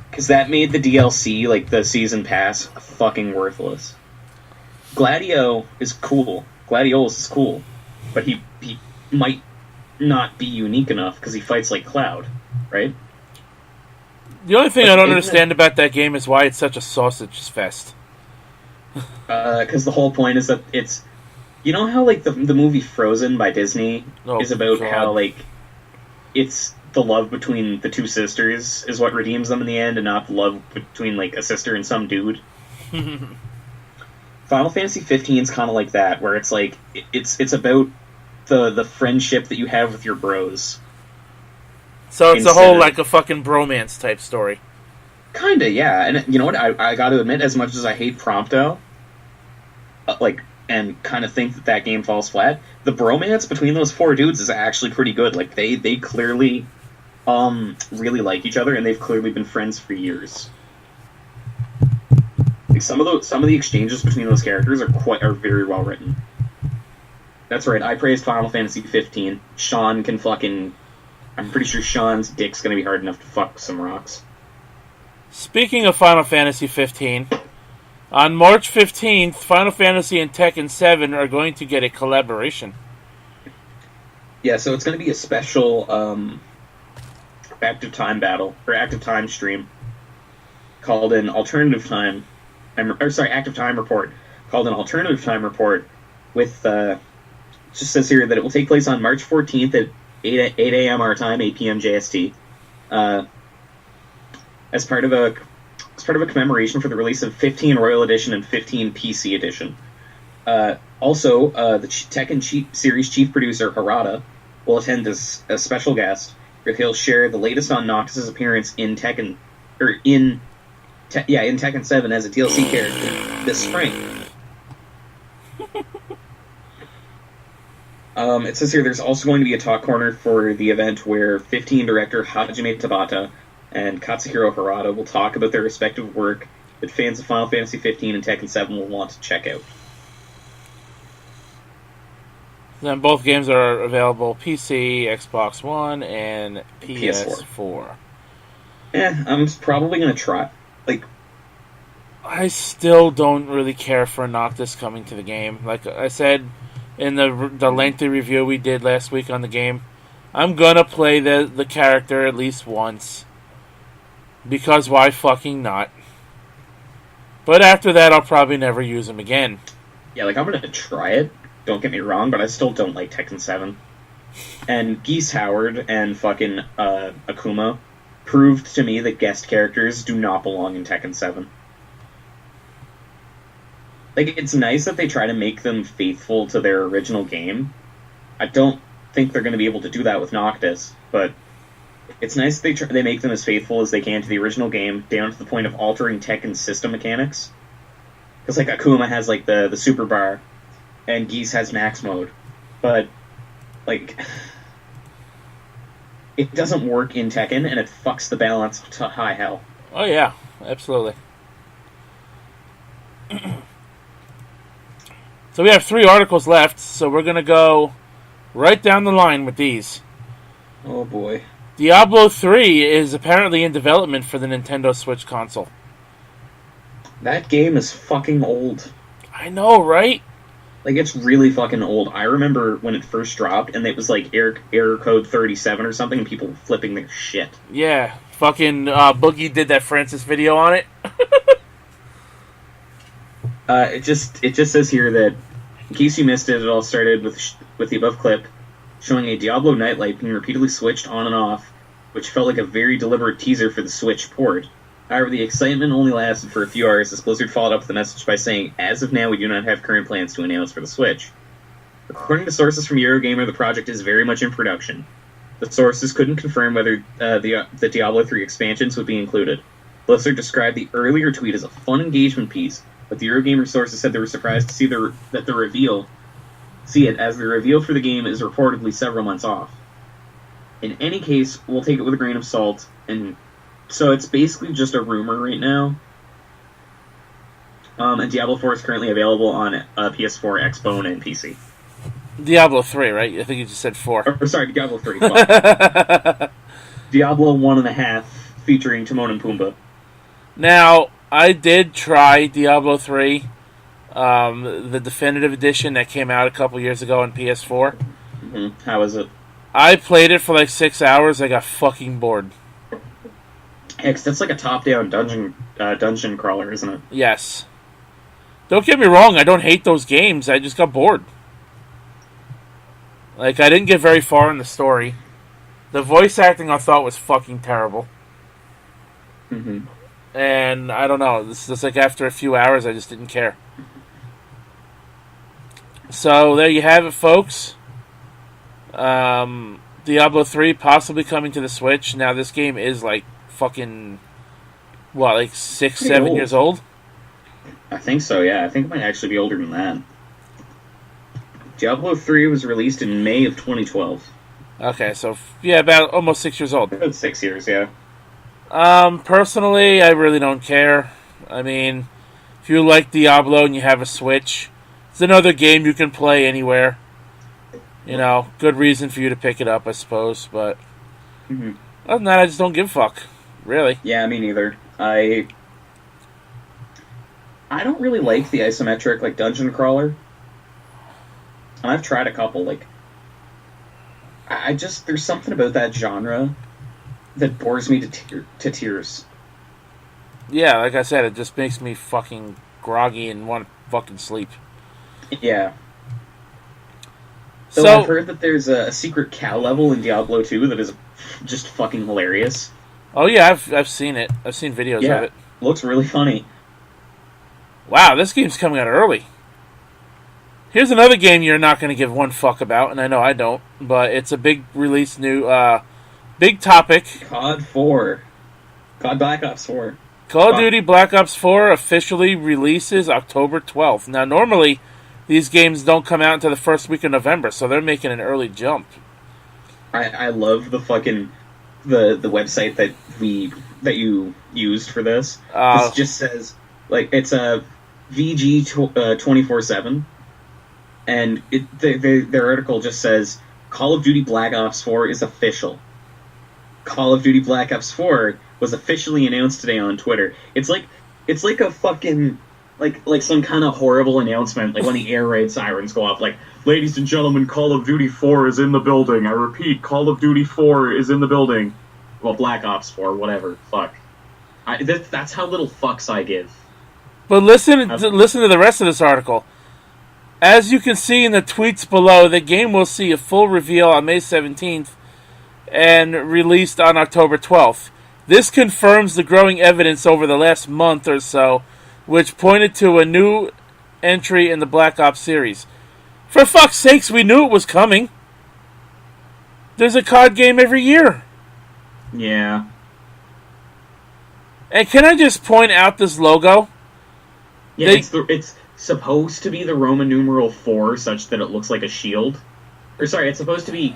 Because that made the DLC, the season pass, fucking worthless. Gladio is cool. Gladiolus is cool, but he might not be unique enough because he fights like Cloud, right?
The only thing I don't understand about that game is why it's such a sausage fest.
Because the whole point is that it's... You know how, like, the movie Frozen by Disney is about how, like, it's the love between the two sisters is what redeems them in the end, and not the love between, like, a sister and some dude? Final Fantasy 15 is kind of like that, where it's, like, it's about the friendship that you have with your bros.
So it's a whole, like, a fucking bromance type story.
Kinda, yeah. And you know what? I gotta admit, as much as I hate Prompto, and kind of think that game falls flat, the bromance between those four dudes is actually pretty good. Like, they clearly really like each other, and they've clearly been friends for years. Like, some of the exchanges between those characters are very well written. That's right, I praised Final Fantasy 15. Sean can fucking... I'm pretty sure Sean's dick's gonna be hard enough to fuck some rocks.
Speaking of Final Fantasy 15, on March 15th, Final Fantasy and Tekken 7 are going to get a collaboration.
Yeah, so it's going to be a special active time battle, or active time stream, called an Alternative Time... Active Time Report, called an Alternative Time Report, with... it just says here that it will take place on March 14th at 8 a.m. our time, 8 p.m. JST, as part of a commemoration for the release of 15 Royal Edition and 15 PC Edition. Also, the Tekken series chief producer Harada will attend as a special guest, where he'll share the latest on Noctis' appearance in Tekken 7 as a DLC character this spring. It says here there's also going to be a talk corner for the event where 15 director Hajime Tabata and Katsuhiro Harada will talk about their respective work that fans of Final Fantasy 15 and Tekken 7 will want to check out.
Then both games are available PC, Xbox One, and PS4.
I'm probably going to try. Like,
I still don't really care for Noctis coming to the game. Like I said in the lengthy review we did last week on the game, I'm going to play the character at least once. Because why fucking not? But after that, I'll probably never use him again.
Yeah, like, I'm gonna try it, don't get me wrong, but I still don't like Tekken 7. And Geese Howard and fucking Akuma proved to me that guest characters do not belong in Tekken 7. Like, it's nice that they try to make them faithful to their original game. I don't think they're gonna be able to do that with Noctis, but... It's nice they make them as faithful as they can to the original game, down to the point of altering Tekken's system mechanics. Because, like, Akuma has, like, the super bar, and Geese has max mode. But, like, it doesn't work in Tekken, and it fucks the balance to high hell.
Oh, yeah. Absolutely. So we have 3 articles left, so we're going to go right down the line with these.
Oh, boy.
Diablo 3 is apparently in development for the Nintendo Switch console.
That game is fucking old.
I know, right?
Like, it's really fucking old. I remember when it first dropped, and it was like error code 37 or something, and people flipping their shit.
Yeah. Fucking Boogie did that Francis video on it.
It just says here that, in case you missed it, it all started with the above clip, showing a Diablo nightlight being repeatedly switched on and off, which felt like a very deliberate teaser for the Switch port. However, the excitement only lasted for a few hours as Blizzard followed up with the message by saying, "As of now, we do not have current plans to announce for the Switch." According to sources from Eurogamer, the project is very much in production. The sources couldn't confirm whether the Diablo 3 expansions would be included. Blizzard described the earlier tweet as a fun engagement piece, but the Eurogamer sources said they were surprised to see the reveal for the game is reportedly several months off. In any case, we'll take it with a grain of salt, and so it's basically just a rumor right now. And Diablo 4 is currently available on PS4, Xbone, and PC.
Diablo 3, right? I think you just said 4.
Or sorry, Diablo 3. Diablo 1.5, featuring Timon and Pumbaa.
Now, I did try Diablo 3. The definitive edition that came out a couple years ago on PS4.
How is it?
I played it for like 6 hours. I got fucking bored.
Yeah, 'cause that's like a top-down dungeon crawler, isn't it?
Yes. Don't get me wrong, I don't hate those games. I just got bored. Like, I didn't get very far in the story. The voice acting I thought was fucking terrible.
Mm-hmm.
And I don't know. This is like after a few hours, I just didn't care. So there you have it, folks. Diablo 3 possibly coming to the Switch. Now, this game is like fucking, what, like 6, 7 years old?
I think so, yeah. I think it might actually be older than that. Diablo 3 was released in May of 2012.
Okay, so, yeah, about almost 6 years old.
About 6 years, yeah.
Personally, I really don't care. I mean, if you like Diablo and you have a Switch, it's another game you can play anywhere. You know, good reason for you to pick it up, I suppose, but other than that, I just don't give a fuck. Really.
Yeah, me neither. I don't really like the isometric, like, dungeon crawler. And I've tried a couple, like, I just, there's something about that genre that bores me to tears.
Yeah, like I said, it just makes me fucking groggy and want to fucking sleep.
Yeah.
So
I've heard that there's a secret cow level in Diablo 2 that is just fucking hilarious.
Oh yeah, I've seen it. I've seen videos of it.
Looks really funny.
Wow, this game's coming out early. Here's another game you're not going to give one fuck about, and I know I don't, but it's a big release big topic.
COD 4. COD Black Ops 4.
Call of Duty Black Ops 4 officially releases October 12th. Now, normally, these games don't come out until the first week of November, so they're making an early jump.
I love the fucking the website that you used for this. This just says, like, it's a VG 24/7, and their article just says Call of Duty Black Ops 4 is official. Call of Duty Black Ops 4 was officially announced today on Twitter. It's like a fucking like some kind of horrible announcement, like when the air raid sirens go off, like, ladies and gentlemen, Call of Duty 4 is in the building. I repeat, Call of Duty 4 is in the building. Well, Black Ops 4, whatever. Fuck. That's how little fucks I give.
But listen to the rest of this article. As you can see in the tweets below, the game will see a full reveal on May 17th and released on October 12th. This confirms the growing evidence over the last month or so, which pointed to a new entry in the Black Ops series. For fuck's sakes, we knew it was coming. There's a COD game every year.
Yeah.
And can I just point out this logo?
Yeah, it's supposed to be the Roman numeral 4, such that it looks like a shield. Or sorry, it's supposed to be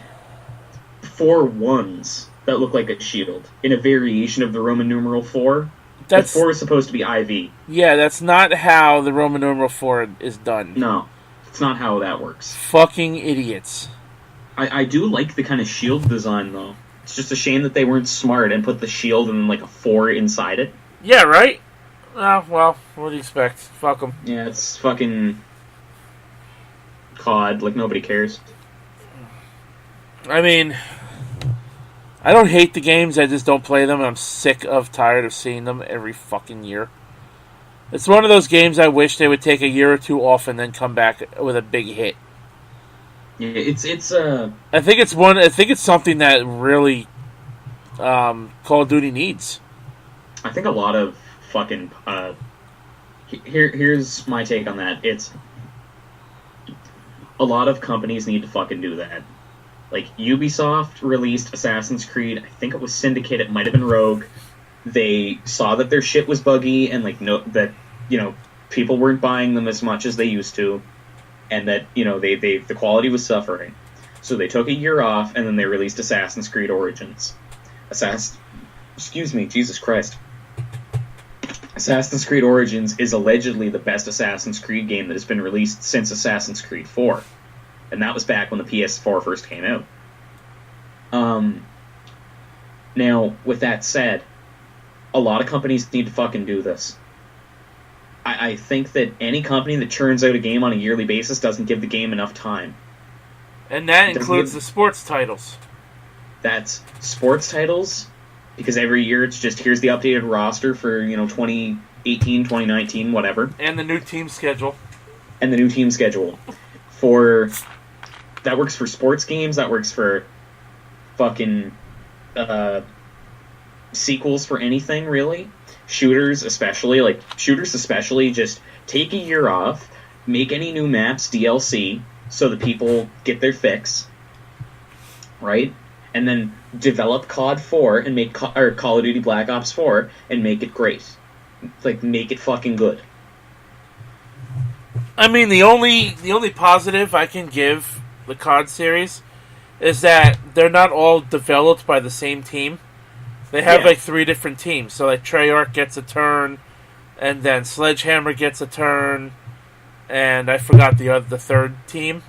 4 ones that look like a shield in a variation of the Roman numeral 4. That 4 is supposed to be IV.
Yeah, that's not how the Roman numeral 4 is done.
No, it's not how that works.
Fucking idiots.
I do like the kind of shield design, though. It's just a shame that they weren't smart and put the shield and like a 4 inside it.
Yeah, right? Well, what do you expect? Fuck them.
Yeah, it's fucking COD. Like, nobody cares.
I mean, I don't hate the games, I just don't play them, and I'm tired of seeing them every fucking year. It's one of those games I wish they would take a year or two off and then come back with a big hit.
Yeah, it's
I think it's something that really Call of Duty needs.
I think a lot of fucking here's my take on that. It's a lot of companies need to fucking do that. Like, Ubisoft released Assassin's Creed, I think it was Syndicate, it might have been Rogue. They saw that their shit was buggy and that people weren't buying them as much as they used to, and that the quality was suffering. So they took a year off and then they released Assassin's Creed Origins. Jesus Christ. Assassin's Creed Origins is allegedly the best Assassin's Creed game that has been released since Assassin's Creed 4. And that was back when the PS4 first came out. Now, with that said, a lot of companies need to fucking do this. I think that any company that churns out a game on a yearly basis doesn't give the game enough time.
And that includes the sports titles.
That's sports titles, because every year it's just, here's the updated roster for, 2018, 2019, whatever.
And the new team schedule.
And the new team schedule. That works for sports games, that works for fucking sequels for anything, really. Shooters especially, just take a year off, make any new maps DLC, so that people get their fix, right? And then develop COD 4 and make Call of Duty Black Ops 4 and make it great. Make it fucking good.
I mean, the only positive I can give the COD series is that they're not all developed by the same team. They have 3 different teams. So Treyarch gets a turn, and then Sledgehammer gets a turn, and I forgot the third team.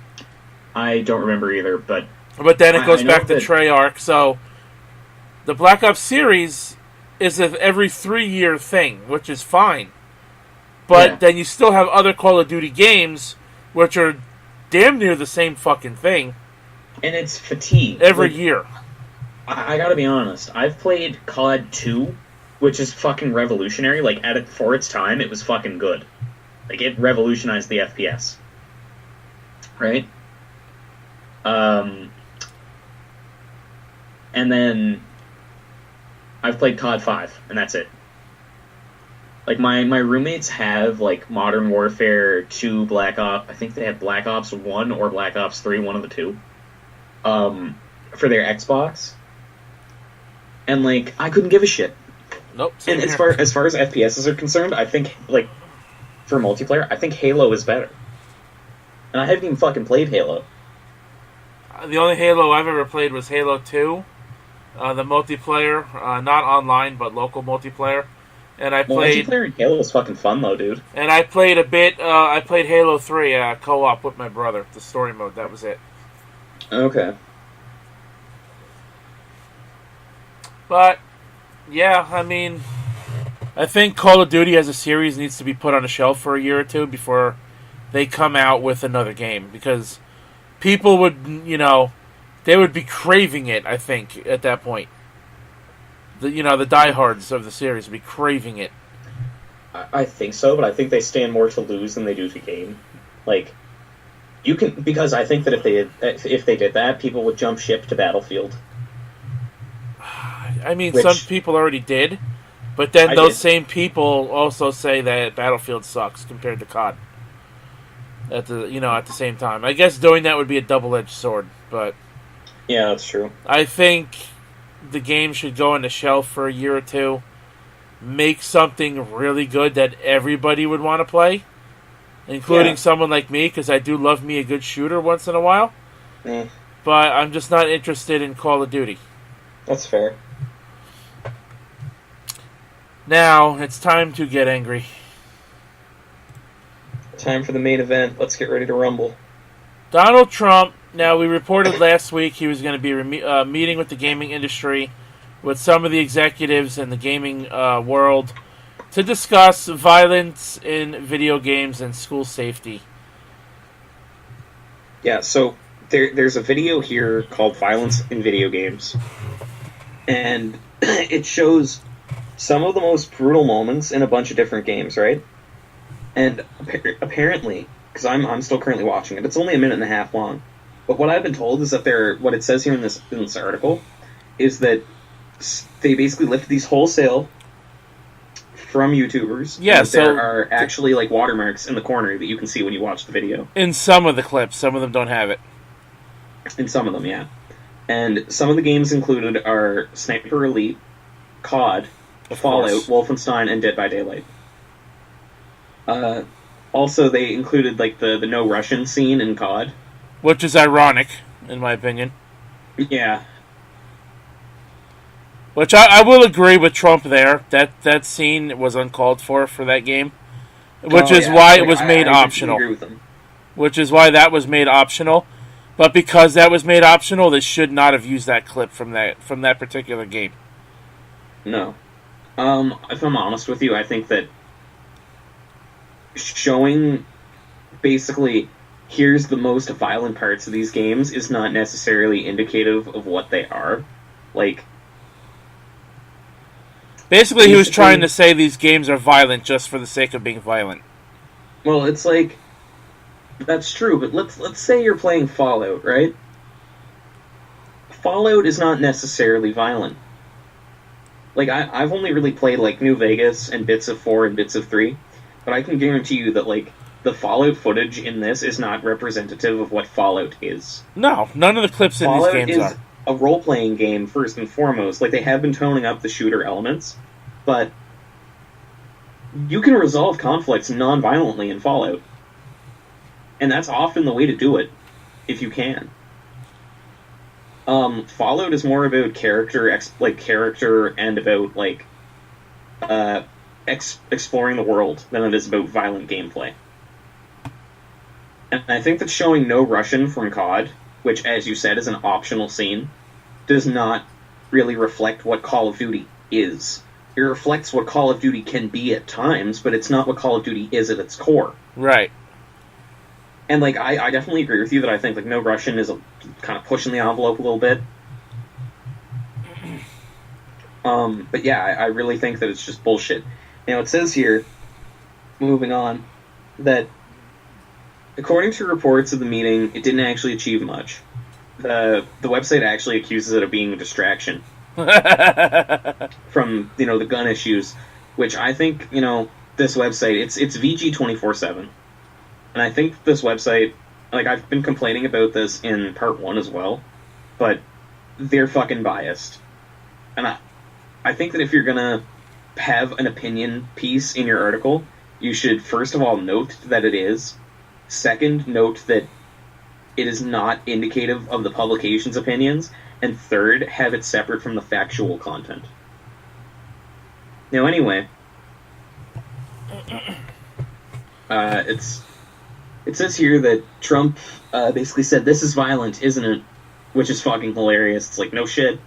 I don't remember either, but
then it goes back to Treyarch. So the Black Ops series is an every 3-year thing, which is fine. But then you still have other Call of Duty games, which are damn near the same fucking thing.
And it's fatigue.
Every year.
I gotta be honest, I've played COD 2, which is fucking revolutionary. For its time, it was fucking good. It revolutionized the FPS. Right? And then I've played COD 5, and that's it. My roommates have, Modern Warfare 2, Black Ops... I think they have Black Ops 1 or Black Ops 3, one of the two, for their Xbox. And, I couldn't give a shit.
Nope.
And as far as FPSs are concerned, I think, for multiplayer, I think Halo is better. And I haven't even fucking played Halo.
The only Halo I've ever played was Halo 2. The multiplayer, not online, but local multiplayer. And I played...
multiplayer in Halo is fucking fun, though, dude.
And I played a bit... I played Halo 3 co-op with my brother. The story mode, that was it.
Okay.
But, yeah, I mean... I think Call of Duty as a series needs to be put on a shelf for a year or two before they come out with another game. Because people would, they would be craving it, I think, at that point. The diehards of the series would be craving it.
I think so, but I think they stand more to lose than they do to gain. Because I think that if they did that, people would jump ship to Battlefield.
I mean, some people already did, but then those same people also say that Battlefield sucks compared to COD. At the same time, I guess doing that would be a double-edged sword, but
yeah, that's true.
I think the game should go on the shelf for a year or two, make something really good that everybody would want to play, including someone like me, because I do love me a good shooter once in a while. But I'm just not interested in Call of Duty.
That's fair.
Now, it's time to get angry.
Time for the main event. Let's get ready to rumble.
Donald Trump. Now, we reported last week he was going to be meeting with the gaming industry, with some of the executives in the gaming world, to discuss violence in video games and school safety.
Yeah, so there's a video here called Violence in Video Games, and it shows some of the most brutal moments in a bunch of different games, right? And apparently, because I'm still currently watching it, it's only a minute and a half long. But what I've been told is that what it says here in this article is that they basically lifted these wholesale from YouTubers.
Yeah,
so there are actually watermarks in the corner that you can see when you watch the video.
In some of the clips, some of them don't have it.
In some of them, yeah. And some of the games included are Sniper Elite, COD, Fallout, Wolfenstein, and Dead by Daylight. Also, they included the no Russian scene in COD.
Which is ironic, in my opinion.
Yeah.
Which I will agree with Trump there. That scene was uncalled for that game. Which is why it was made optional.
I agree with him.
Which is why that was made optional. But because that was made optional, they should not have used that clip from that particular game.
No. If I'm honest with you, I think that showing basically here's the most violent parts of these games is not necessarily indicative of what they are. Like,
basically, he was trying to say these games are violent just for the sake of being violent.
Well, it's like, that's true, but let's say you're playing Fallout, right? Fallout is not necessarily violent. Like, I've only really played, like, New Vegas and bits of 4 and bits of 3, but I can guarantee you that, like, the Fallout footage in this is not representative of what Fallout is.
No, none of the clips in these games are.
Fallout is a role-playing game, first and foremost. Like, they have been toning up the shooter elements, but you can resolve conflicts non-violently in Fallout. And that's often the way to do it, if you can. Fallout is more about character and about, like, exploring the world than it is about violent gameplay. And I think that showing no Russian from COD, which, as you said, is an optional scene, does not really reflect what Call of Duty is. It reflects what Call of Duty can be at times, but it's not what Call of Duty is at its core.
Right.
And, like, I definitely agree with you that I think, like, no Russian is kind of pushing the envelope a little bit. But yeah, I really think that it's just bullshit. Now, it says here, moving on, that according to reports of the meeting, it didn't actually achieve much. The website actually accuses it of being a distraction from, the gun issues, which I think, this website, it's VG 24/7. And I think this website, like, I've been complaining about this in part 1 as well, but they're fucking biased. And I think that if you're gonna have an opinion piece in your article, you should first of all note that it is. Second, note that it is not indicative of the publication's opinions. And third, have it separate from the factual content. Now, anyway, it says here that Trump basically said, "This is violent, isn't it?" Which is fucking hilarious. It's like, no shit.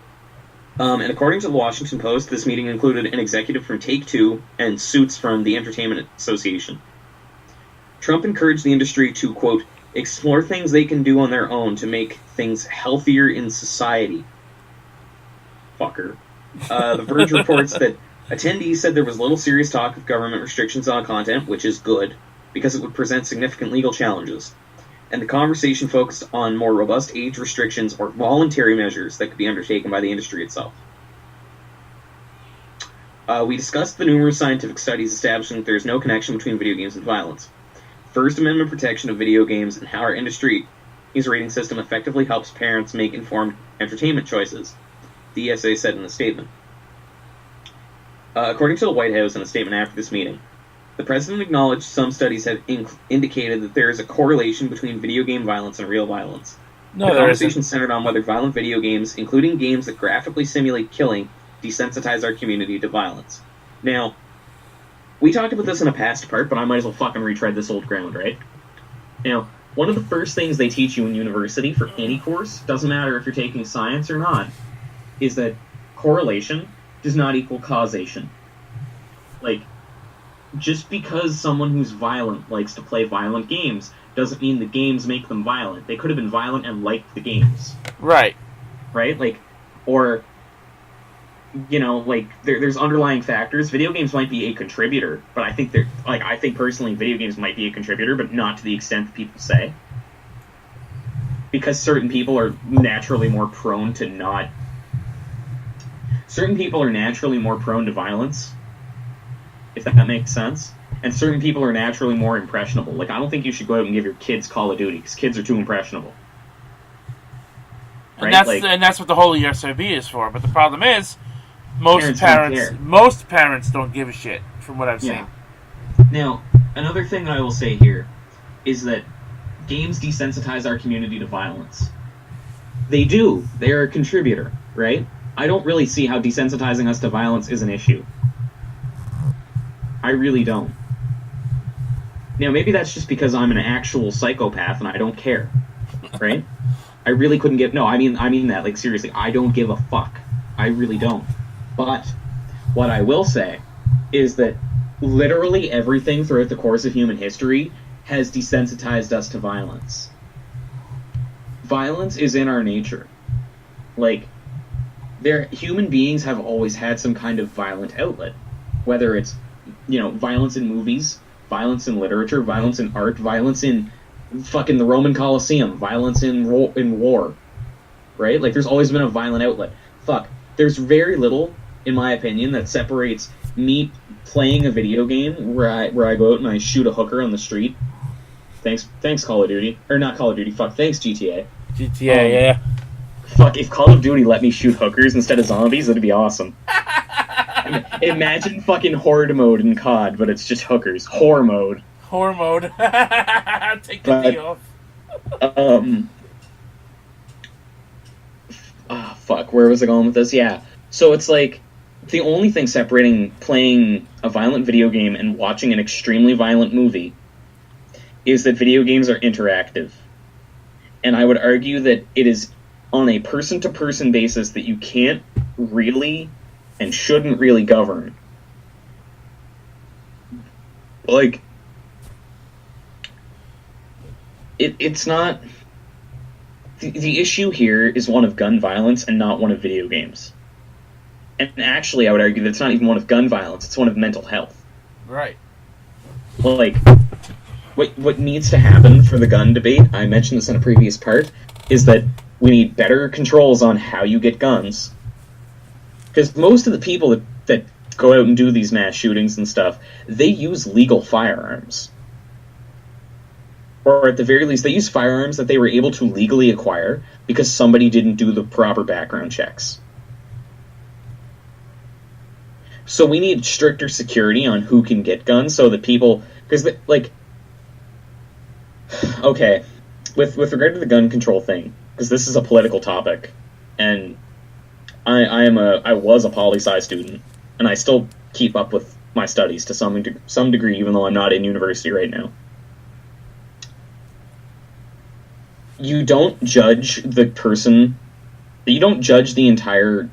And according to the Washington Post, this meeting included an executive from Take-Two and suits from the Entertainment Association. Trump encouraged the industry to, quote, explore things they can do on their own to make things healthier in society. Fucker. The Verge reports that attendees said there was little serious talk of government restrictions on content, which is good, because it would present significant legal challenges. And the conversation focused on more robust age restrictions or voluntary measures that could be undertaken by the industry itself. We discussed the numerous scientific studies establishing that there is no connection between video games and violence. First Amendment protection of video games and how our industry's rating system effectively helps parents make informed entertainment choices, the ESA said in a statement. According to the White House in a statement after this meeting, the president acknowledged some studies have indicated that there is a correlation between video game violence and real violence. The conversation centered on whether violent video games, including games that graphically simulate killing, desensitize our community to violence. Now, we talked about this in a past part, but I might as well fucking retread this old ground, right? Now, one of the first things they teach you in university for any course, doesn't matter if you're taking science or not, is that correlation does not equal causation. Like, just because someone who's violent likes to play violent games doesn't mean the games make them violent. They could have been violent and liked the games.
Right.
Right? Like, or, there's underlying factors. Video games might be a contributor, but I think I think personally video games might be a contributor, but not to the extent that people say. Because certain people are naturally more prone to violence, if that makes sense. And certain people are naturally more impressionable. Like, I don't think you should go out and give your kids Call of Duty, because kids are too impressionable.
Right? And that's what the whole ESRB is for. But the problem is, most parents don't give a shit, from what I've seen.
Now, another thing that I will say here is that games desensitize our community to violence. They do. They're a contributor, right? I don't really see how desensitizing us to violence is an issue. I really don't. Now, maybe that's just because I'm an actual psychopath and I don't care, right? I really couldn't give... No, I mean that, like, seriously, I don't give a fuck. I really don't. But what I will say is that literally everything throughout the course of human history has desensitized us to violence. Violence is in our nature. Like, human beings have always had some kind of violent outlet. Whether it's, violence in movies, violence in literature, violence in art, violence in fucking the Roman Colosseum, violence in war. Right? Like, there's always been a violent outlet. There's very little, in my opinion, that separates me playing a video game where I go out and I shoot a hooker on the street. Thanks Call of Duty. Or not Call of Duty, thanks GTA.
GTA, yeah.
If Call of Duty let me shoot hookers instead of zombies, that'd be awesome. Imagine fucking horde mode in COD, but it's just hookers. Whore mode.
Whore mode. Take the D off.
Where was I going with this? Yeah. So it's like, the only thing separating playing a violent video game and watching an extremely violent movie is that video games are interactive. And I would argue that it is on a person-to-person basis that you can't really and shouldn't really govern. Like, it's not... The issue here is one of gun violence and not one of video games. And actually, I would argue that it's not even one of gun violence, it's one of mental health.
Right.
Like, what needs to happen for the gun debate, I mentioned this in a previous part, is that we need better controls on how you get guns. Because most of the people that go out and do these mass shootings and stuff, they use legal firearms. Or at the very least, they use firearms that they were able to legally acquire because somebody didn't do the proper background checks. So we need stricter security on who can get guns so that people... Because, okay, with regard to the gun control thing, because this is a political topic, and I was a poli-sci student, and I still keep up with my studies to some degree, even though I'm not in university right now. You don't judge the entire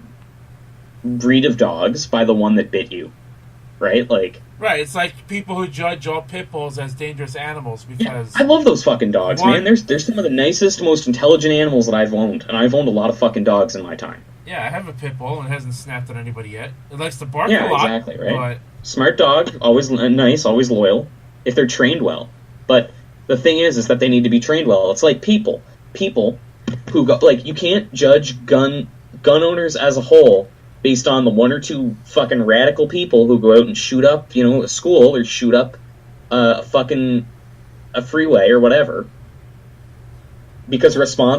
breed of dogs by the one that bit you, right? Like,
right, it's like people who judge all pit bulls as dangerous animals because...
Yeah, I love those fucking dogs, man. They're some of the nicest, most intelligent animals that I've owned, and I've owned a lot of fucking dogs in my time.
Yeah, I have a pit bull, and it hasn't snapped at anybody yet. It likes to bark a lot.
Yeah, exactly, right?
But...
Smart dog, always nice, always loyal, if they're trained well. But the thing is that they need to be trained well. It's like people who go... Like, you can't judge gun owners as a whole based on the one or two fucking radical people who go out and shoot up, a school or shoot up a freeway or whatever. Because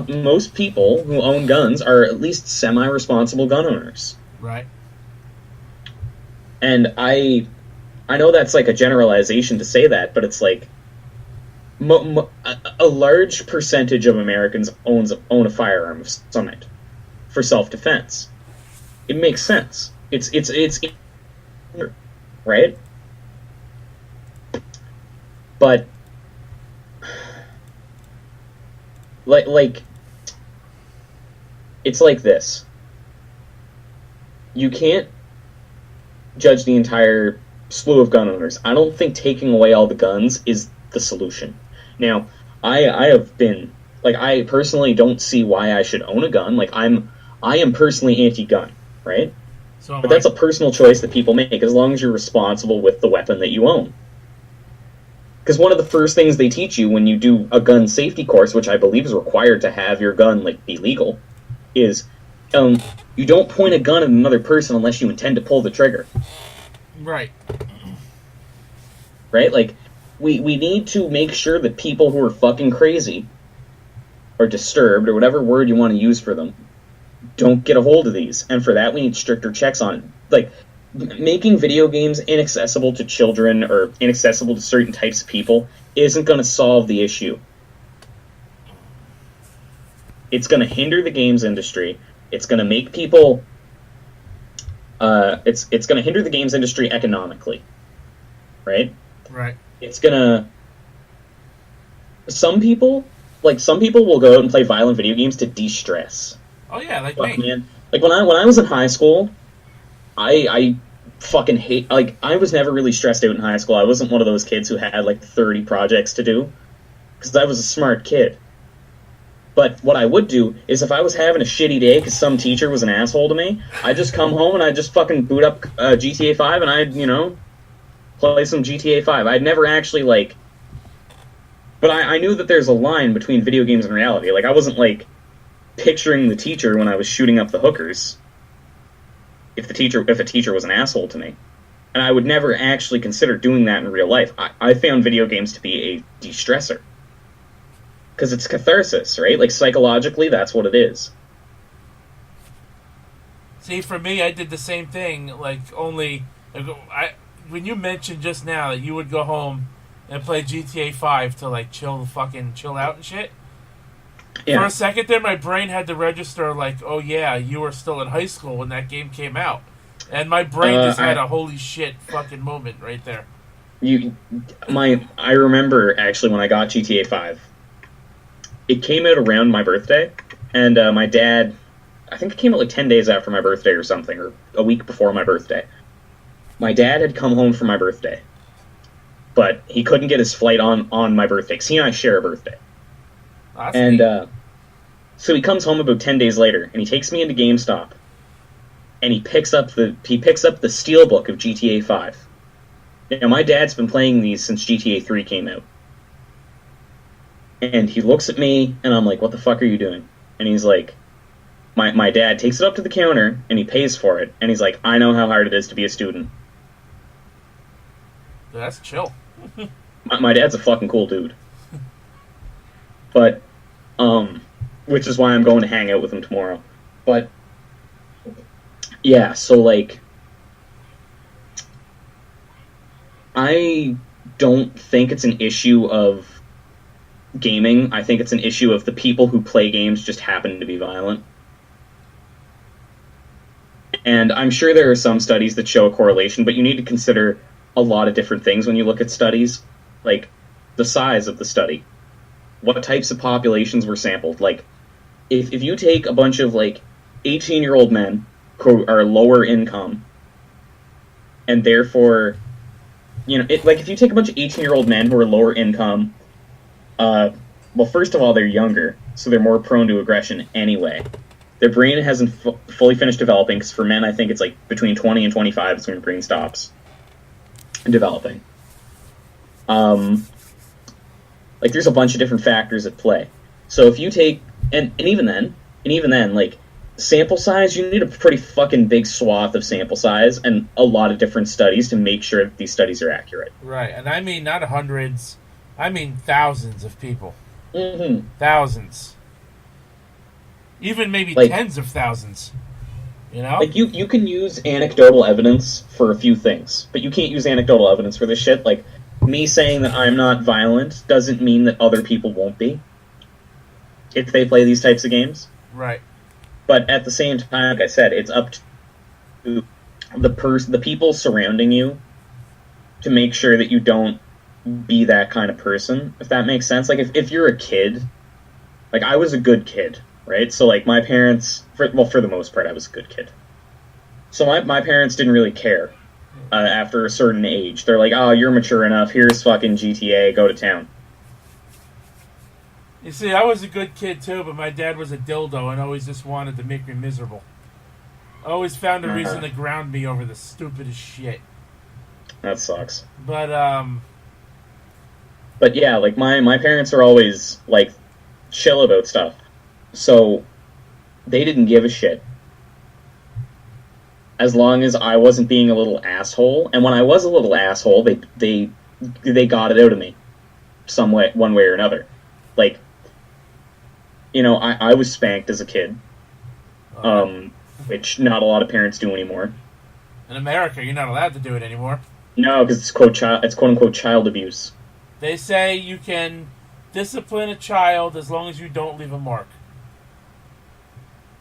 most people who own guns are at least semi-responsible gun owners.
Right.
And I know that's like a generalization to say that, but it's like a large percentage of Americans own a firearm of some kind for self-defense. It makes sense. It's right? But like it's like this. You can't judge the entire slew of gun owners. I don't think taking away all the guns is the solution. Now, I have been I personally don't see why I should own a gun. I am personally anti-gun, right? But that's a personal choice that people make, as long as you're responsible with the weapon that you own. Because one of the first things they teach you when you do a gun safety course, which I believe is required to have your gun be legal, is you don't point a gun at another person unless you intend to pull the trigger.
Right.
Right? We need to make sure that people who are fucking crazy or disturbed, or whatever word you want to use for them, don't get a hold of these. And for that, we need stricter checks on it. Making video games inaccessible to children or inaccessible to certain types of people isn't going to solve the issue. It's going to hinder the games industry. It's going to make people... it's going to hinder the games industry economically. Right?
Right.
It's going to... Some people will go out and play violent video games to de-stress.
Oh yeah, me.
Man. When I was in high school, I fucking hate, like, I was never really stressed out in high school. I wasn't one of those kids who had like 30 projects to do, because I was a smart kid. But what I would do is if I was having a shitty day because some teacher was an asshole to me, I'd just come home and I'd just fucking boot up GTA 5 and I'd, play some GTA 5. I'd never actually, like... But I knew that there's a line between video games and reality. Like, I wasn't, like, picturing the teacher when I was shooting up the hookers if a teacher was an asshole to me. And I would never actually consider doing that in real life. I found video games to be a de-stressor. Because it's catharsis, right? Like, psychologically, that's what it is.
See, for me, I did the same thing. Like, only... when you mentioned just now that you would go home and play GTA 5 to, like, chill out and shit. Yeah. For a second there, my brain had to register, like, oh, yeah, you were still in high school when that game came out. And my brain just had a holy shit fucking moment right there.
I remember, actually, when I got GTA 5... It came out around my birthday, and my dad, I think it came out like 10 days after my birthday or something, or a week before my birthday. My dad had come home for my birthday, but he couldn't get his flight on my birthday, because he and I share a birthday. So he comes home about 10 days later, and he takes me into GameStop, and he picks up the Steelbook of GTA 5. Now, my dad's been playing these since GTA 3 came out. And he looks at me, and I'm like, what the fuck are you doing? And he's like, my dad takes it up to the counter, and he pays for it, and he's like, I know how hard it is to be a student.
That's chill.
my dad's a fucking cool dude. But, which is why I'm going to hang out with him tomorrow. But, yeah, so, like, I don't think it's an issue of gaming. I think it's an issue of the people who play games just happen to be violent. And I'm sure there are some studies that show a correlation, but you need to consider a lot of different things when you look at studies. Like, the size of the study. What types of populations were sampled? Like, if you take a bunch of, like, 18-year-old men who are lower income, and therefore, if you take a bunch of 18-year-old men who are lower income, well, first of all, they're younger, so they're more prone to aggression anyway. Their brain hasn't fully finished developing, because for men, I think it's like between 20 and 25 is when your brain stops developing. Like, there's a bunch of different factors at play. So if you take, and even then, like, sample size, you need a pretty fucking big swath of sample size and a lot of different studies to make sure that these studies are accurate.
Right, and I mean not hundreds, I mean thousands of people.
Mm-hmm.
Thousands. Even maybe like, tens of thousands. You know?
Like, you can use anecdotal evidence for a few things, but you can't use anecdotal evidence for this shit. Like, me saying that I'm not violent doesn't mean that other people won't be if they play these types of games.
Right.
But at the same time, like I said, it's up to the people surrounding you to make sure that you don't be that kind of person, if that makes sense. Like, if you're a kid, like, I was a good kid, right? So, like, my parents, for the most part, I was a good kid. So my parents didn't really care after a certain age. They're like, oh, you're mature enough, here's fucking GTA, go to town.
You see, I was a good kid, too, but my dad was a dildo and always just wanted to make me miserable. I always found a reason to ground me over the stupidest shit.
That sucks.
But
yeah, like, my parents are always, like, chill about stuff. So, they didn't give a shit. As long as I wasn't being a little asshole. And when I was a little asshole, they got it out of me. Some way, one way or another. Like, I was spanked as a kid. Which not a lot of parents do anymore.
In America, you're not allowed to do it anymore.
No, because it's quote-unquote child abuse.
They say you can discipline a child as long as you don't leave a mark.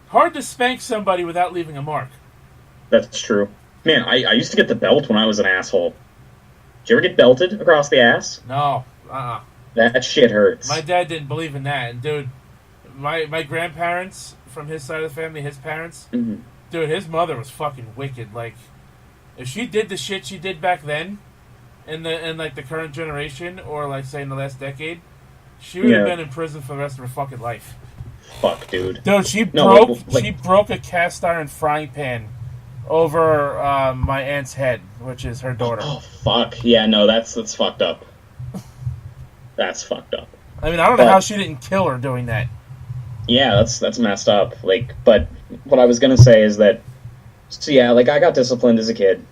Hard to spank somebody without leaving a mark.
That's true. Man, I used to get the belt when I was an asshole. Did you ever get belted across the ass?
No.
That shit hurts.
My dad didn't believe in that. And, dude, my grandparents, from his side of the family, his parents,
mm-hmm.
Dude, his mother was fucking wicked. Like, If she did the shit she did back then, in like the current generation, or like say in the last decade, she would have been in prison for the rest of her fucking life.
Fuck, dude.
Dude, she broke a cast iron frying pan over my aunt's head, which is her daughter.
Oh fuck. Yeah, no, that's fucked up. That's fucked up.
I mean, I don't know how she didn't kill her doing that.
Yeah, that's messed up. Like, but what I was gonna say is that, so yeah, like I got disciplined as a kid,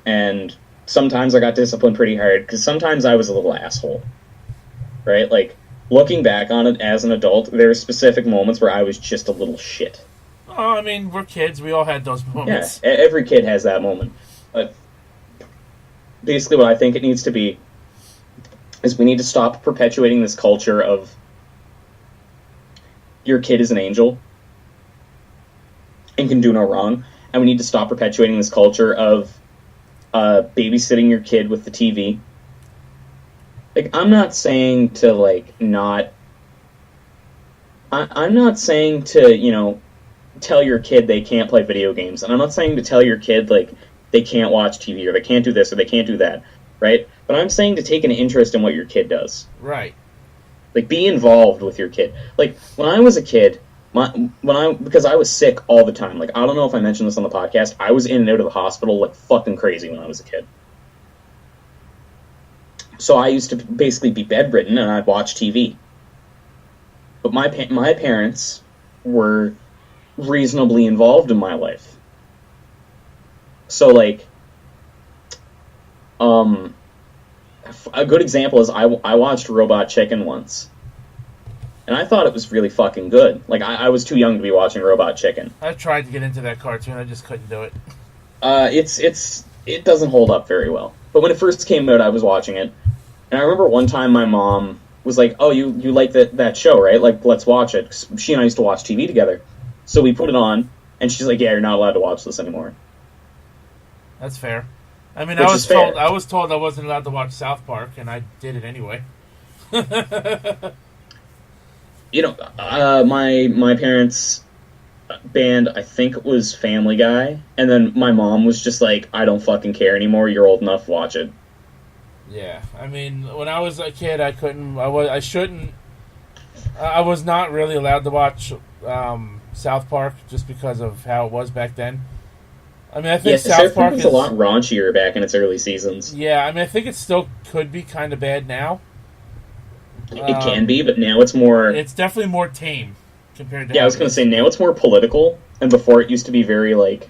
and sometimes I got disciplined pretty hard because sometimes I was a little asshole, right? Like, looking back on it as an adult, there are specific moments where I was just a little shit.
Oh, I mean, we're kids. We all had those moments.
Yeah, every kid has that moment. But basically what I think it needs to be is we need to stop perpetuating this culture of your kid is an angel and can do no wrong. And we need to stop perpetuating this culture of babysitting your kid with the TV. Like, I'm not saying to, like, not... I'm not saying to, you know, tell your kid they can't play video games. And I'm not saying to tell your kid, like, they can't watch TV or they can't do this or they can't do that, right? But I'm saying to take an interest in what your kid does.
Right.
Like, be involved with your kid. Like, when I was a kid, because I was sick all the time. Like, I don't know if I mentioned this on the podcast. I was in and out of the hospital like fucking crazy when I was a kid. So I used to basically be bedridden and I'd watch TV. But my parents were reasonably involved in my life. So, like, a good example is I watched Robot Chicken once. And I thought it was really fucking good. Like, I was too young to be watching Robot Chicken.
I tried to get into that cartoon, I just couldn't do it.
It doesn't hold up very well. But when it first came out, I was watching it. And I remember one time my mom was like, oh, you like that show, right? Like, let's watch it. 'Cause she and I used to watch TV together. So we put it on, and she's like, yeah, you're not allowed to watch this anymore.
That's fair. I mean,
Which
I
is fair.
was told I wasn't allowed to watch South Park, and I did it anyway.
You know, my parents' band, I think it was Family Guy, and then my mom was just like, I don't fucking care anymore, you're old enough, watch it.
Yeah, I mean, when I was a kid, I was not really allowed to watch South Park just because of how it was back then. I mean, I think South Park
was a lot raunchier back in its early seasons.
Yeah, I mean, I think it still could be kind of bad now.
It can be, but now it's more...
It's definitely more tame compared to...
Yeah, I was going to say, now it's more political, and before it used to be very, like...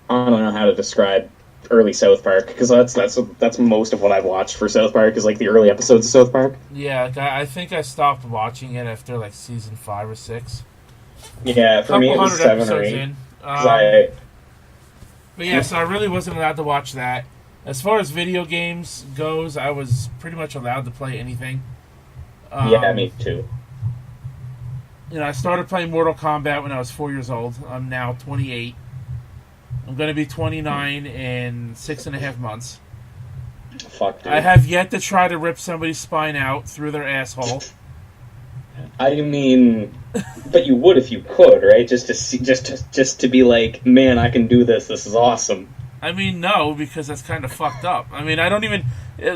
I don't know how to describe early South Park, because that's most of what I've watched for South Park, is, like, the early episodes of South Park.
Yeah, I think I stopped watching it after, like, season 5 or 6.
Yeah, for me it was 7 or 8.
But yeah, so I really wasn't allowed to watch that. As far as video games goes, I was pretty much allowed to play anything.
Yeah, me too.
You know, I started playing Mortal Kombat when I was 4 years old. I'm now 28. I'm going to be 29 in 6.5 months.
Fuck, dude.
I have yet to try to rip somebody's spine out through their asshole.
I mean, but you would if you could, right? Just to be like, man, I can do this. This is awesome.
I mean, no, because that's kind of fucked up. I mean, I don't even...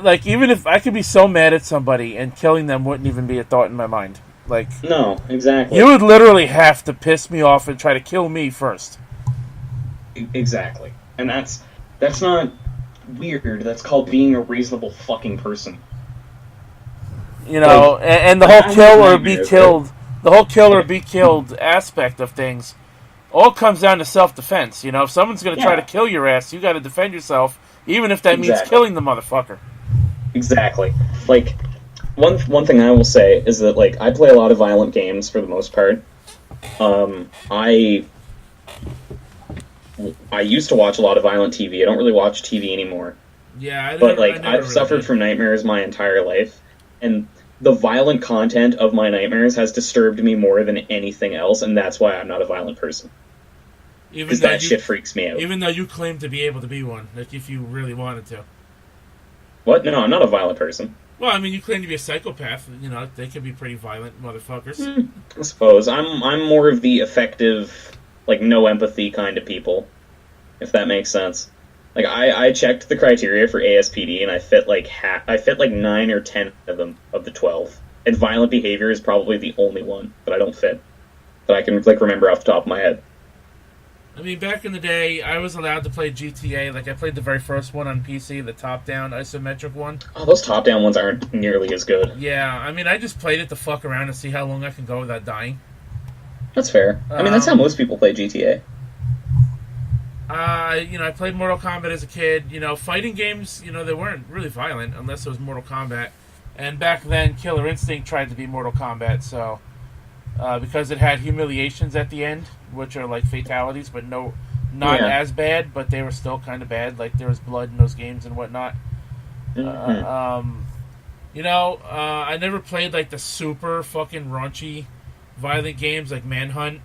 Like, even if I could be so mad at somebody and killing them wouldn't even be a thought in my mind. Like...
No, exactly.
You would literally have to piss me off and try to kill me first.
Exactly. And that's not weird. That's called being a reasonable fucking person.
You know, like, and the whole kill or be killed... The whole kill or be killed aspect of things all comes down to self-defense. You know, if someone's going to try to kill your ass, you got to defend yourself, even if that means killing the motherfucker.
Exactly. Like, one thing I will say is that, like, I play a lot of violent games for the most part. I used to watch a lot of violent TV. I don't really watch TV anymore.
Yeah,
but I've suffered from nightmares my entire life, and the violent content of my nightmares has disturbed me more than anything else, and that's why I'm not a violent person. Because that shit freaks me out.
Even though you claim to be able to be one, like if you really wanted to.
What? No, I'm not a violent person.
Well, I mean, you claim to be a psychopath. You know, they can be pretty violent motherfuckers.
I suppose. I'm more of the effective, like, no empathy kind of people. if that makes sense. Like I checked the criteria for ASPD and I fit like I fit like 9 or 10 of them of the 12. And violent behavior is probably the only one that I don't fit that I can like remember off the top of my head.
I mean, back in the day, I was allowed to play GTA. Like, I played the very first one on PC, the top-down isometric one.
Oh, those top-down ones aren't nearly as good.
Yeah, I mean, I just played it to fuck around and see how long I can go without dying.
That's fair. I mean, that's how most people play GTA.
I played Mortal Kombat as a kid. Fighting games, they weren't really violent unless it was Mortal Kombat. And back then, Killer Instinct tried to be Mortal Kombat, so... because it had humiliations at the end, which are like fatalities, but not as bad, but they were still kind of bad. Like there was blood in those games and whatnot.
Mm-hmm.
I never played like the super fucking raunchy, violent games like Manhunt,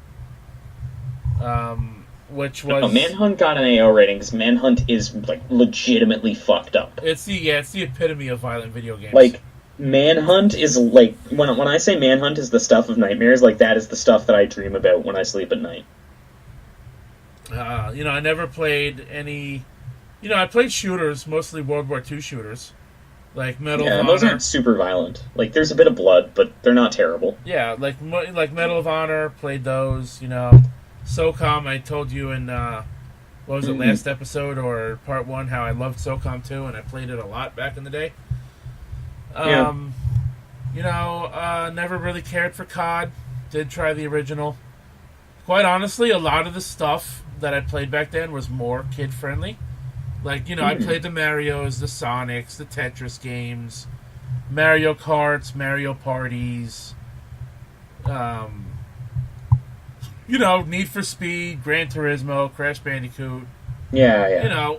which was
Manhunt got an AO rating because Manhunt is like legitimately fucked up.
It's the epitome of violent video games.
Like. Manhunt is like when I say Manhunt is the stuff of nightmares, like that is the stuff that I dream about when I sleep at night.
I never played any. I played shooters, mostly World War II shooters, like Medal of Honor.
Yeah, those aren't super violent. Like there's a bit of blood, but they're not terrible.
Yeah, like Medal of Honor, played those. SOCOM. I told you in what was it, last episode or part 1, how I loved SOCOM 2, and I played it a lot back in the day. Never really cared for COD. Did try the original. Quite honestly, a lot of the stuff that I played back then was more kid-friendly. Like, I played the Marios, the Sonics, the Tetris games, Mario Karts, Mario Parties, Need for Speed, Gran Turismo, Crash Bandicoot.
Yeah.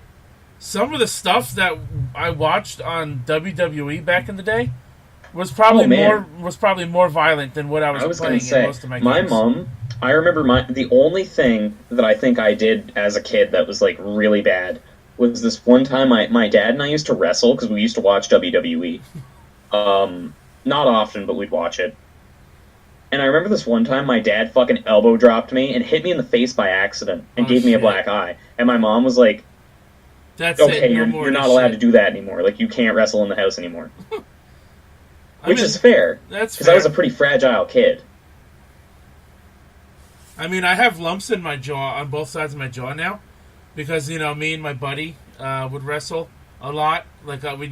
Some of the stuff that I watched on WWE back in the day was probably more violent than what I was playing in most of my games.
My mom, I remember the only thing that I think I did as a kid that was like really bad was this one time my dad and I used to wrestle because we used to watch WWE. Not often, but we'd watch it. And I remember this one time my dad fucking elbow dropped me and hit me in the face by accident and gave me a black eye. And my mom was like,
That's
okay,
it,
you're not allowed to do that anymore. Like, you can't wrestle in the house anymore. Which is fair.
That's
because I was a pretty fragile kid.
I mean, I have lumps in my jaw, on both sides of my jaw now. Because, me and my buddy would wrestle a lot. Like, we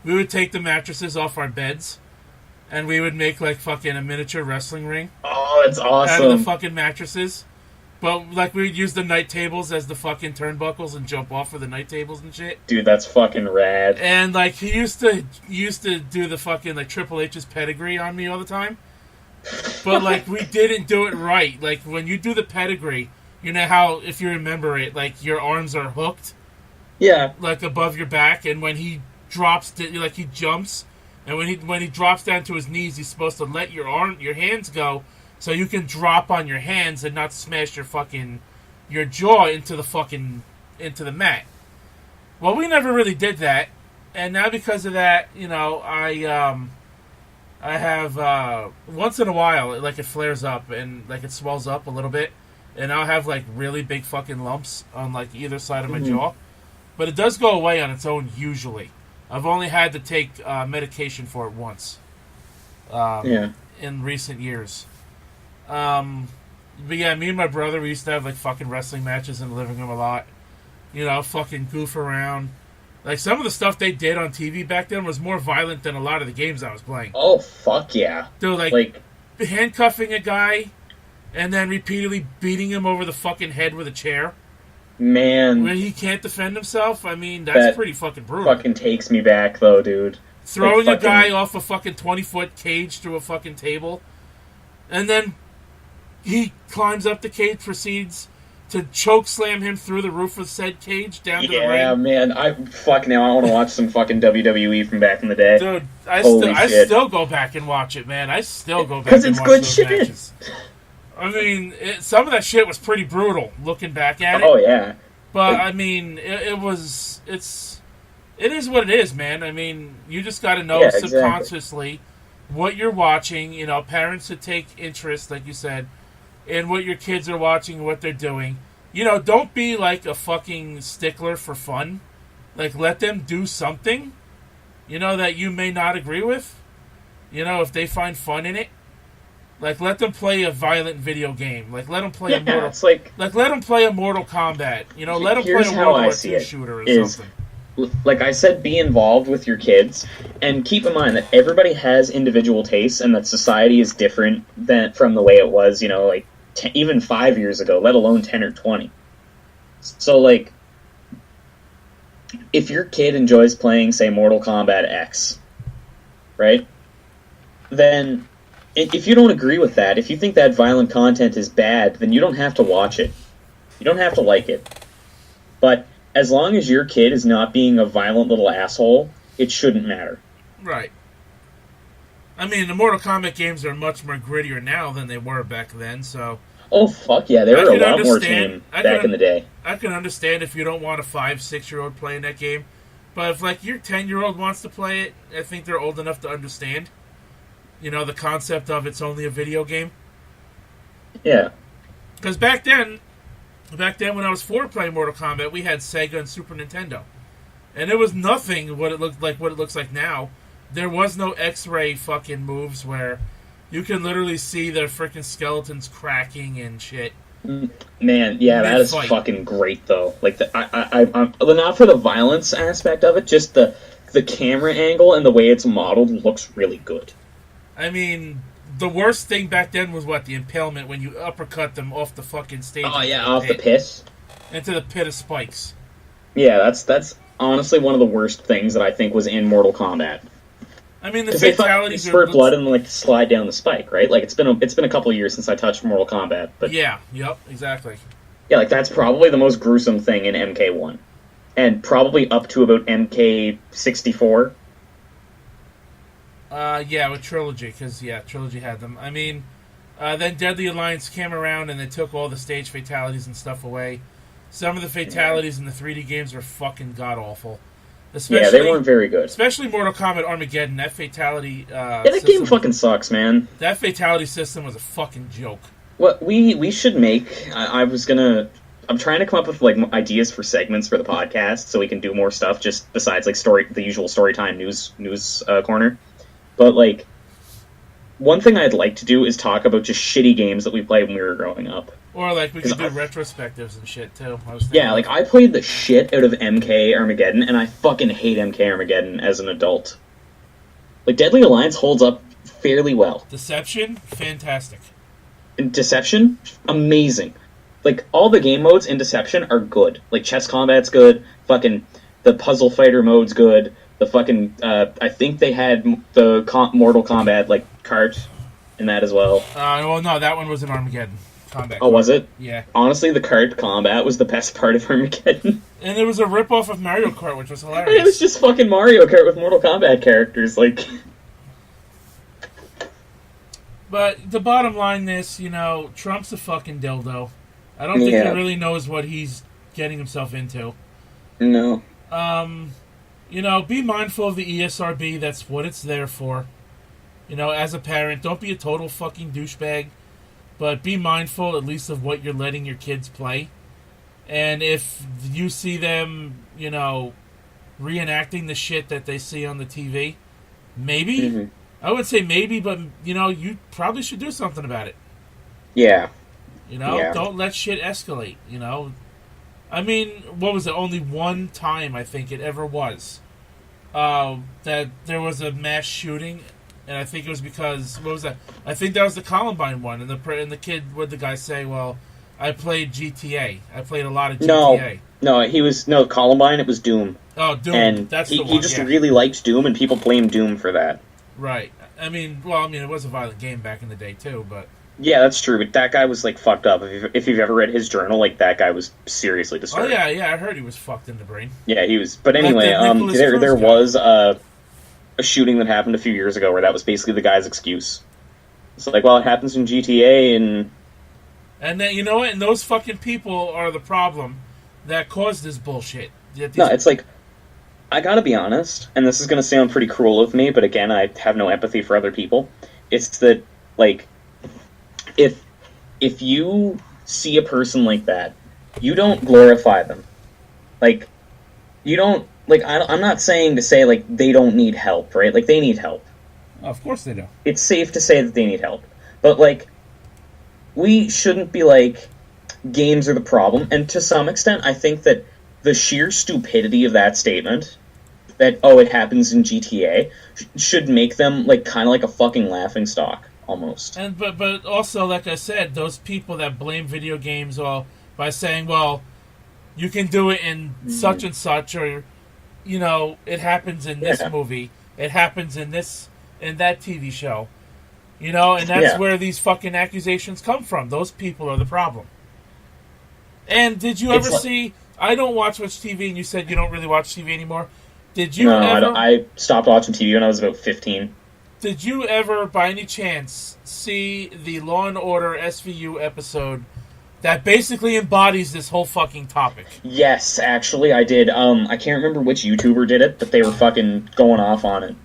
would take the mattresses off our beds. And we would make, like, fucking a miniature wrestling ring.
Oh, that's awesome.
Out of the fucking mattresses. But, like, we would use the night tables as the fucking turnbuckles and jump off for the night tables and shit.
Dude, that's fucking rad.
And, like, he used to do the fucking, like, Triple H's pedigree on me all the time. But, like, we didn't do it right. Like, when you do the pedigree, you know how, if you remember it, like, your arms are hooked?
Yeah.
Like, above your back, and when he drops, like, he jumps, and when he drops down to his knees, he's supposed to let your hands go, so you can drop on your hands and not smash your jaw into the mat. Well, we never really did that, and now because of that, I have once in a while, like, it flares up and like it swells up a little bit, and I'll have like really big fucking lumps on like either side of my jaw, but it does go away on its own usually. I've only had to take medication for it once. In recent years. But yeah, me and my brother, we used to have like fucking wrestling matches in the living room a lot. Fucking goof around. Like some of the stuff they did on TV back then was more violent than a lot of the games I was playing.
Oh, fuck yeah.
They were like handcuffing a guy and then repeatedly beating him over the fucking head with a chair.
Man.
When he can't defend himself, I mean, that's pretty fucking brutal.
Fucking takes me back, though, dude.
Throwing a guy off a fucking 20-foot cage through a fucking table. And then he climbs up the cage, proceeds to choke slam him through the roof of said cage down to the ring.
Yeah, man. I want to watch some fucking WWE from back in the day.
Dude, I still go back and watch it, man. I still go back and watch those matches. I mean, some of that shit was pretty brutal, looking back at it.
Oh, yeah.
But, I mean, it is what it is, man. I mean, you just got to know subconsciously what you're watching. Parents that take interest, like you said, in what your kids are watching and what they're doing. don't be like a fucking stickler for fun. Like, let them do something, that you may not agree with. If they find fun in it. Like, let them play a violent video game. Like, let them play let them play a Mortal Kombat. Let them play a World War II shooter or something.
Like I said, be involved with your kids, and keep in mind that everybody has individual tastes, and that society is different from the way it was, even 5 years ago, let alone 10 or 20. So, like, if your kid enjoys playing, say, Mortal Kombat X, right? Then, if you don't agree with that, if you think that violent content is bad, then you don't have to watch it. You don't have to like it. But as long as your kid is not being a violent little asshole, it shouldn't matter.
Right. I mean, the Mortal Kombat games are much more grittier now than they were back then, so...
Oh, fuck yeah, they were a lot more tame back in the day.
I can understand if you don't want a 5-6-year-old playing that game, but if, like, your 10-year-old wants to play it, I think they're old enough to understand, the concept of it's only a video game.
Yeah.
Because back then when I was 4 playing Mortal Kombat, we had Sega and Super Nintendo. And it was nothing what it looks like now. There was no X-ray fucking moves where you can literally see their freaking skeletons cracking and shit.
Man, yeah, that is fucking great though. Like, I'm not for the violence aspect of it, just the camera angle and the way it's modeled looks really good.
I mean, the worst thing back then was the impalement when you uppercut them off the fucking stage.
Oh yeah, off the pit.
Into the pit of spikes.
Yeah, that's honestly one of the worst things that I think was in Mortal Kombat.
I mean, the fatalities
spurt blood and slide down the spike, right? Like it's been a couple of years since I touched Mortal Kombat, but
yeah, yep, exactly.
Yeah, that's probably the most gruesome thing in MK1, and probably up to about MK64.
Yeah, with Trilogy, because Trilogy had them. I mean, then Deadly Alliance came around and they took all the stage fatalities and stuff away. Some of the fatalities in the 3D games were fucking god awful.
Yeah, they weren't very good.
Especially Mortal Kombat Armageddon. That fatality.
That game fucking sucks, man.
That fatality system was a fucking joke.
What we should make. I'm trying to come up with ideas for segments for the podcast so we can do more stuff just besides the usual storytime news corner. But one thing I'd like to do is talk about just shitty games that we played when we were growing up.
Or we could do retrospectives and shit too.
I played the shit out of MK Armageddon, and I fucking hate MK Armageddon as an adult. Deadly Alliance holds up fairly well.
Deception, fantastic.
And Deception, amazing. All the game modes in Deception are good. Chess combat's good. Fucking the puzzle fighter mode's good. The fucking I think they had the Mortal Kombat cart in that as well.
Well, no, that one was in Armageddon. Combat.
Oh, was it?
Yeah.
Honestly, the cart combat was the best part of Armageddon.
And it was a rip-off of Mario Kart, which was hilarious.
It was just fucking Mario Kart with Mortal Kombat characters,
But the bottom line is, Trump's a fucking dildo. I don't think he really knows what he's getting himself into.
No.
Be mindful of the ESRB. That's what it's there for. As a parent, don't be a total fucking douchebag. But be mindful at least of what you're letting your kids play. And if you see them, reenacting the shit that they see on the TV, maybe. Mm-hmm. I would say maybe, but, you probably should do something about it.
Yeah.
Don't let shit escalate, I mean, what was it? Only one time, I think it ever was, that there was a mass shooting. And I think it was because, what was that? I think that was the Columbine one. And the kid, what did the guy say? Well, I played GTA. I played a lot of GTA.
No, Columbine, it was Doom.
Oh, Doom.
And
that's the one.
He just really liked Doom, and people blamed Doom for that.
Right. I mean, it was a violent game back in the day, too, but...
Yeah, that's true, but that guy was, fucked up. If you've ever read his journal, that guy was seriously disturbed.
Oh, yeah, I heard he was fucked in the brain.
Yeah, he was... But anyway, there was a shooting that happened a few years ago where that was basically the guy's excuse. It's it happens in GTA, and...
And then, you know what? And those fucking people are the problem that caused this bullshit.
No, it's I gotta be honest, and this is gonna sound pretty cruel of me, but again, I have no empathy for other people. It's that, if you see a person like that, you don't glorify them. Like, you don't, like, I'm not saying to say, like, they don't need help, right? Like, they need help.
Oh, of course they do.
It's safe to say that they need help. But, like, we shouldn't be like, games are the problem. And to some extent, I think that the sheer stupidity of that statement, that, oh, it happens in GTA, should make them, like, kind of like a fucking laughingstock, almost.
And but also, like I said, those people that blame video games all by saying, well, you can do it in such and such, or, you know, it happens in this movie, it happens in that TV show, you know, and that's where these fucking accusations come from. Those people are the problem. And did you ever see? I don't watch much TV, and you said you don't really watch TV anymore. Did you ever?
I stopped watching TV when I was about 15.
Did you ever, by any chance, see the Law and Order SVU episode that basically embodies this whole fucking topic?
Yes, actually, I did. I can't remember which YouTuber did it, but they were fucking going off on it.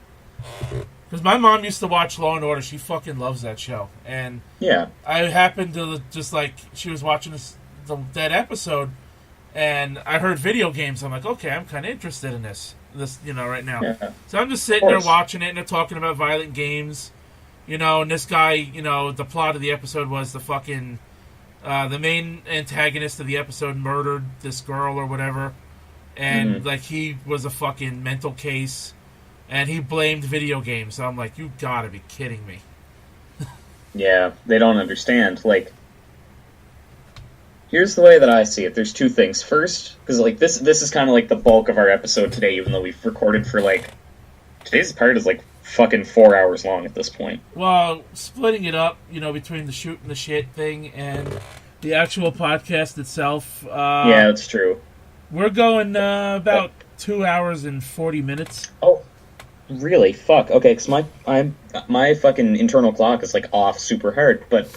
Because my mom used to watch Law and Order. She fucking loves that show. And
yeah,
I happened to just, like, she was watching that episode, and I heard video games. I'm like, okay, I'm kind of interested in this, you know, right now. Yeah. So I'm just sitting there watching it, and they're talking about violent games, you know, and this guy, you know, the plot of the episode was the fucking, the main antagonist of the episode murdered this girl or whatever, and, like, he was a fucking mental case, and he blamed video games. So I'm like, you gotta be kidding me.
Yeah, they don't understand. Like, here's the way that I see it. There's two things. First, because, like, this is kind of like the bulk of our episode today, even though we've recorded for, like, today's part is, like, fucking 4 hours long at this point.
Well, splitting it up, you know, between the shoot and the shit thing and the actual podcast itself.
Yeah, that's true.
We're going about 2 hours and 40 minutes.
Oh, really? Fuck. Okay, because my fucking internal clock is, like, off super hard, but...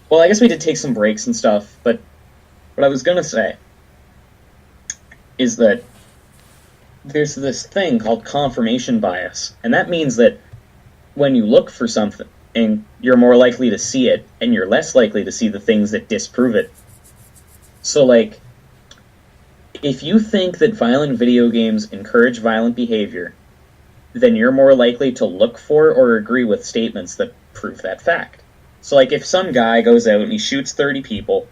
Well, I guess we did take some breaks and stuff, but what I was going to say is that there's this thing called confirmation bias, and that means that when you look for something, you're more likely to see it, and you're less likely to see the things that disprove it. So, like, if you think that violent video games encourage violent behavior, then you're more likely to look for or agree with statements that prove that fact. So, like, if some guy goes out and he shoots 30 people,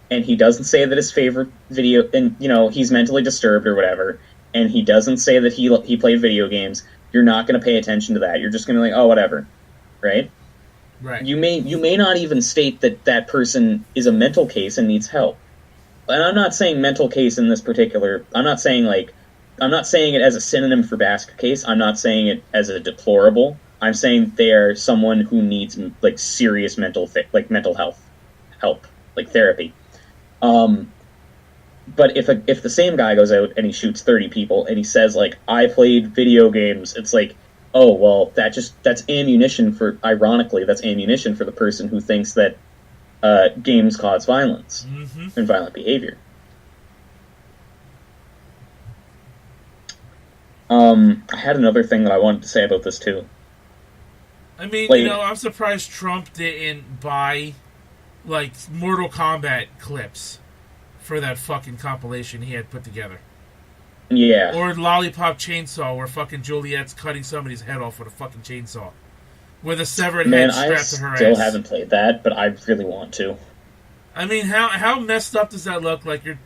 and he doesn't say that his favorite video, and, you know, he's mentally disturbed or whatever, and he doesn't say that he played video games, you're not going to pay attention to that. You're just going to be like, oh, whatever, right?
Right.
You may not even state that that person is a mental case and needs help. And I'm not saying mental case in this particular, I'm not saying it as a synonym for basket case. I'm not saying it as a deplorable. I'm saying they are someone who needs, like, serious mental health help, like therapy. But if the same guy goes out and he shoots 30 people and he says, like, I played video games, it's like, oh, well, that's ammunition for, ironically, that's ammunition for the person who thinks that games cause violence and violent behavior. I had another thing that I wanted to say about this, too.
I mean, like, you know, I'm surprised Trump didn't buy, like, Mortal Kombat clips for that fucking compilation he had put together.
Yeah.
Or Lollipop Chainsaw, where fucking Juliet's cutting somebody's head off with a fucking chainsaw. With a severed head strapped to her ass.
I still haven't played that, but I really want to.
I mean, how messed up does that look? Like, you're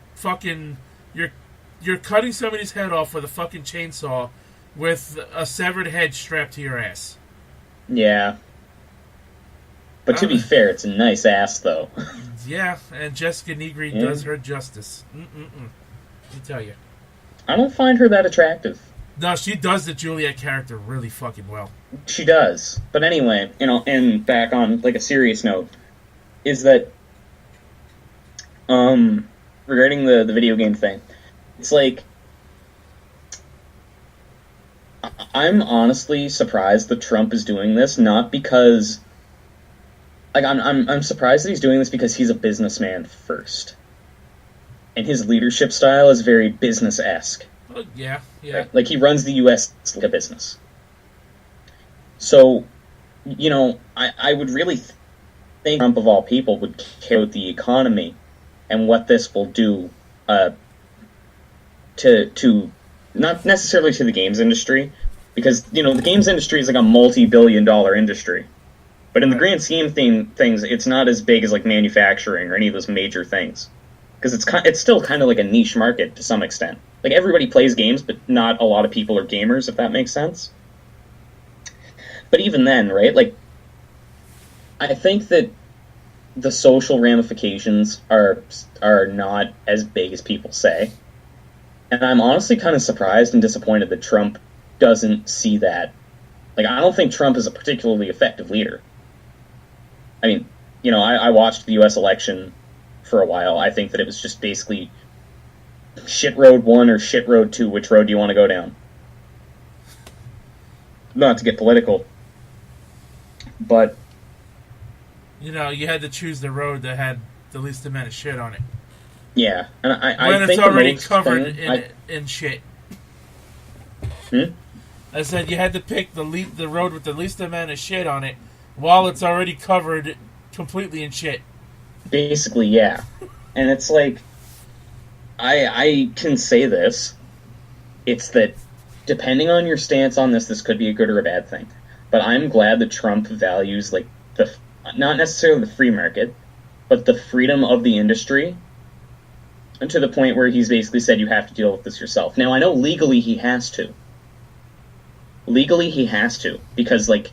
cutting somebody's head off with a fucking chainsaw with a severed head strapped to your ass.
Yeah. But to be fair, it's a nice ass, though.
Yeah, and Jessica Negri does her justice. Let me tell you.
I don't find her that attractive.
No, she does the Juliet character really fucking well.
She does. But anyway, you know, and back on, like, a serious note, is that, regarding the video game thing, it's like, I'm honestly surprised that Trump is doing this, not because, like, I'm surprised that he's doing this because he's a businessman first. And his leadership style is very business-esque.
Yeah.
Right? Like, he runs the U.S. like a business. So, you know, I would really think Trump, of all people, would care about the economy and what this will do to not necessarily to the games industry, because the games industry is like a multi-billion-dollar industry, but in the grand scheme of things, it's not as big as like manufacturing or any of those major things, because it's still kind of like a niche market to some extent. Like everybody plays games, but not a lot of people are gamers, if that makes sense. But even then, right? Like, I think that the social ramifications are not as big as people say. And I'm honestly kind of surprised and disappointed that Trump doesn't see that. Like, I don't think Trump is a particularly effective leader. I mean, I watched the U.S. election for a while. I think that it was just basically shit road 1 or shit road 2. Which road do you want to go down? Not to get political, but...
You had to choose the road that had the least amount of shit on it.
Yeah, and I
when
think
it's already covered
thing,
in shit.
Hmm?
I said you had to pick the road with the least amount of shit on it, while it's already covered completely in shit.
Basically, yeah. And it's like, I can say this. It's that, depending on your stance on this could be a good or a bad thing. But I'm glad that Trump values, like, not necessarily the free market, but the freedom of the industry, and to the point where he's basically said you have to deal with this yourself. Now, I know legally he has to. Legally he has to, because, like,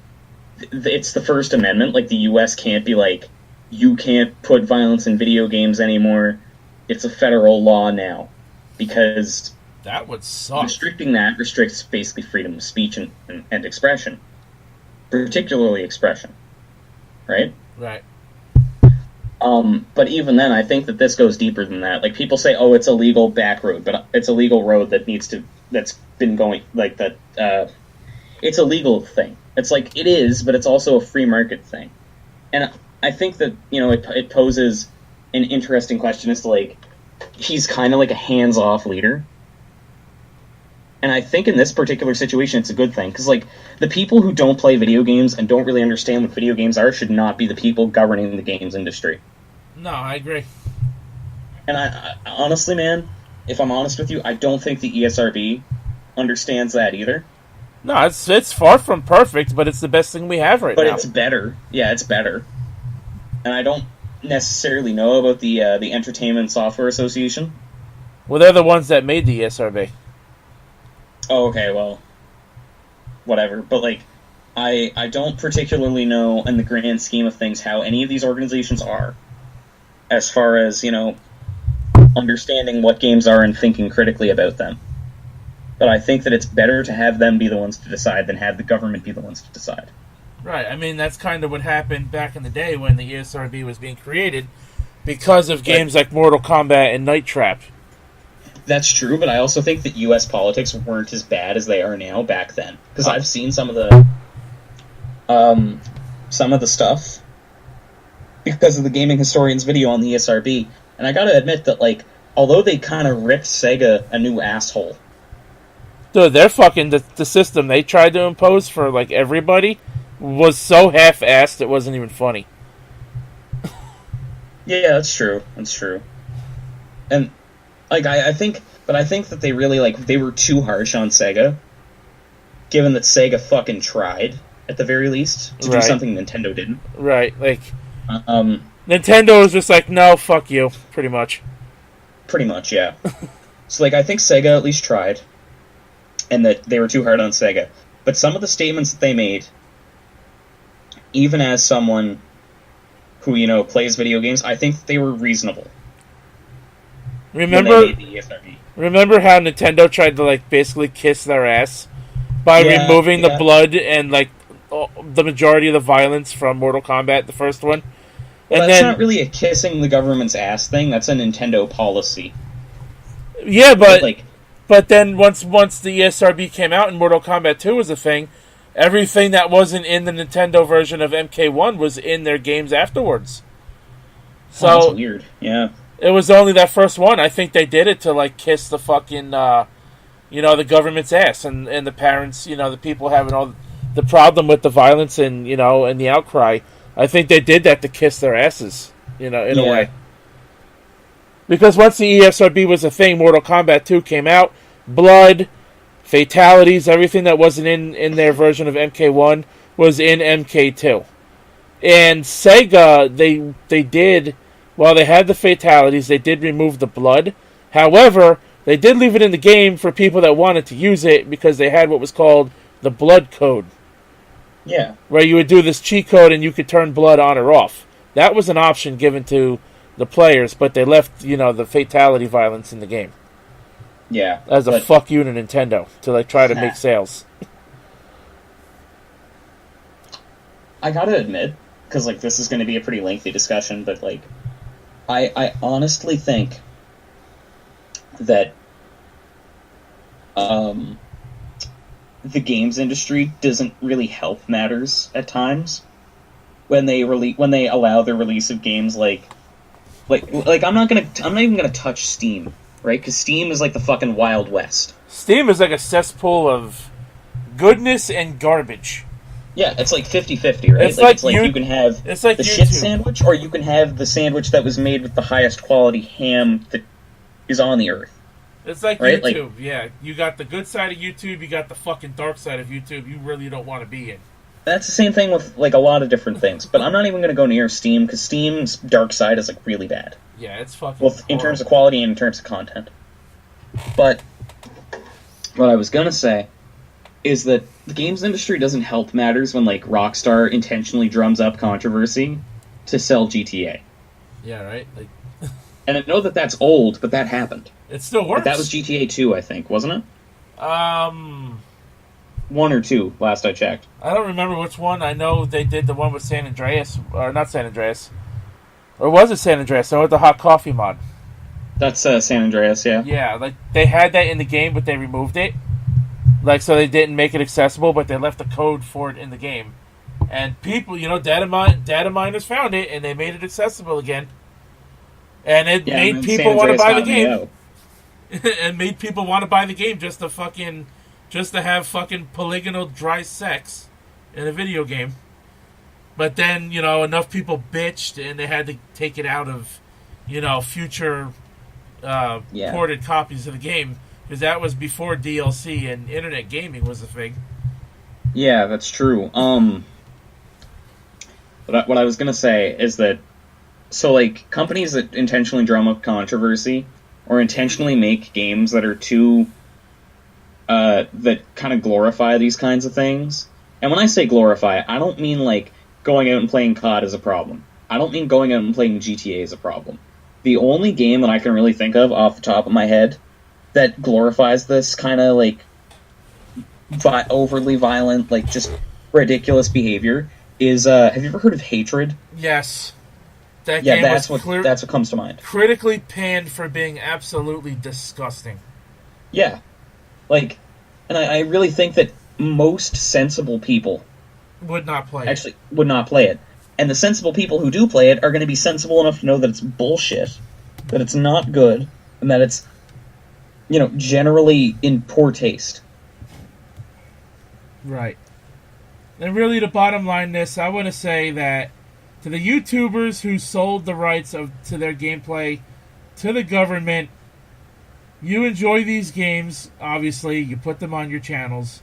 it's the First Amendment. Like, the U.S. can't be like, you can't put violence in video games anymore. It's a federal law now. Because
that would suck.
Restricting that restricts basically freedom of speech and expression. Particularly expression. Right?
Right.
But even then, I think that this goes deeper than that. Like, people say, oh, it's a legal back road, but it's a legal road that's been going, like, that, it's a legal thing. It's like, it is, but it's also a free market thing. And I think that, it poses an interesting question as to, like, he's kind of like a hands-off leader. And I think in this particular situation, it's a good thing. Because, like, the people who don't play video games and don't really understand what video games are should not be the people governing the games industry.
No, I agree.
And I honestly, man, if I'm honest with you, I don't think the ESRB understands that either.
No, it's far from perfect, but it's the best thing we have right now.
But it's better. Yeah, it's better. And I don't necessarily know about the Entertainment Software Association.
Well, they're the ones that made the ESRB.
Oh, okay, well, whatever. But, like, I don't particularly know, in the grand scheme of things, how any of these organizations are, as far as, understanding what games are and thinking critically about them. But I think that it's better to have them be the ones to decide than have the government be the ones to decide.
Right, I mean, that's kind of what happened back in the day when the ESRB was being created, because of games like Mortal Kombat and Night Trap.
That's true, but I also think that U.S. politics weren't as bad as they are now back then. Because I've seen some of the stuff because of the Gaming Historian's video on the ESRB, and I gotta admit that, like, although they kind of ripped Sega a new asshole.
Dude, they're fucking... The system they tried to impose for, like, everybody was so half-assed it wasn't even funny.
Yeah, that's true. That's true. And... like, I think that they really, like, they were too harsh on Sega, given that Sega fucking tried, at the very least, to do something Nintendo didn't.
Right, like, Nintendo was just like, no, fuck you, pretty much.
Pretty much, yeah. So, like, I think Sega at least tried, and that they were too hard on Sega. But some of the statements that they made, even as someone who, plays video games, I think that they were reasonable.
Remember how Nintendo tried to, like, basically kiss their ass by removing the blood and, like, the majority of the violence from Mortal Kombat, the first one?
Well, that's not really a kissing the government's ass thing. That's a Nintendo policy.
Yeah, but then once the ESRB came out and Mortal Kombat 2 was a thing, everything that wasn't in the Nintendo version of MK1 was in their games afterwards. So
that's weird. Yeah.
It was only that first one. I think they did it to, like, kiss the fucking, the government's ass and the parents, the people having all the problem with the violence and, and the outcry. I think they did that to kiss their asses, in a way. Because once the ESRB was a thing, Mortal Kombat 2 came out. Blood, fatalities, everything that wasn't in their version of MK1 was in MK2. And Sega, they did, while they had the fatalities, they did remove the blood. However, they did leave it in the game for people that wanted to use it because they had what was called the blood code.
Yeah.
Where you would do this cheat code and you could turn blood on or off. That was an option given to the players, but they left, the fatality violence in the game.
Yeah.
As a fuck you to Nintendo to try to make sales.
I gotta admit, because this is going to be a pretty lengthy discussion, but I honestly think that the games industry doesn't really help matters at times when they allow the release of games I'm not even gonna touch Steam, right? Because Steam is the fucking Wild West.
Steam is like a cesspool of goodness and garbage.
Yeah, it's 50-50, right? You can have the shit sandwich, or you can have the sandwich that was made with the highest quality ham that is on the earth.
It's like
right?
YouTube, yeah. You got the good side of YouTube, you got the fucking dark side of YouTube you really don't want to be in.
That's the same thing with a lot of different things, but I'm not even going to go near Steam, because Steam's dark side is really bad.
Yeah, it's fucking
both in terms of quality and in terms of content. But what I was going to say is that the games industry doesn't help matters when Rockstar intentionally drums up controversy to sell GTA.
Yeah, right?
And I know that that's old, but that happened.
It still works.
That was GTA 2, I think, wasn't it? 1 or 2, last I checked.
I don't remember which one. I know they did the one with San Andreas, or not San Andreas. Or was it San Andreas? No, with the hot coffee mod.
That's San Andreas, yeah.
Yeah, they had that in the game, but they removed it. So they didn't make it accessible, but they left the code for it in the game. And people, data miners found it, and they made it accessible again. And it made people want to buy the game. And made people want to buy the game just to have fucking polygonal dry sex in a video game. But then, enough people bitched, and they had to take it out of, future ported copies of the game. Because that was before DLC and internet gaming was a thing.
Yeah, that's true. What I was going to say is that, companies that intentionally drum up controversy or intentionally make games that are too, that kind of glorify these kinds of things. And when I say glorify, I don't mean, going out and playing COD is a problem. I don't mean going out and playing GTA is a problem. The only game that I can really think of off the top of my head that glorifies this kind of, overly violent, just ridiculous behavior is, have you ever heard of Hatred?
Yes. That game
that's what comes to mind.
Critically panned for being absolutely disgusting.
Yeah. And I really think that most sensible people
would not play
it. And the sensible people who do play it are going to be sensible enough to know that it's bullshit, that it's not good, and that it's, generally in poor taste.
Right. And really, the bottom line I want to say that to the YouTubers who sold the rights to their gameplay to the government, you enjoy these games, obviously, you put them on your channels,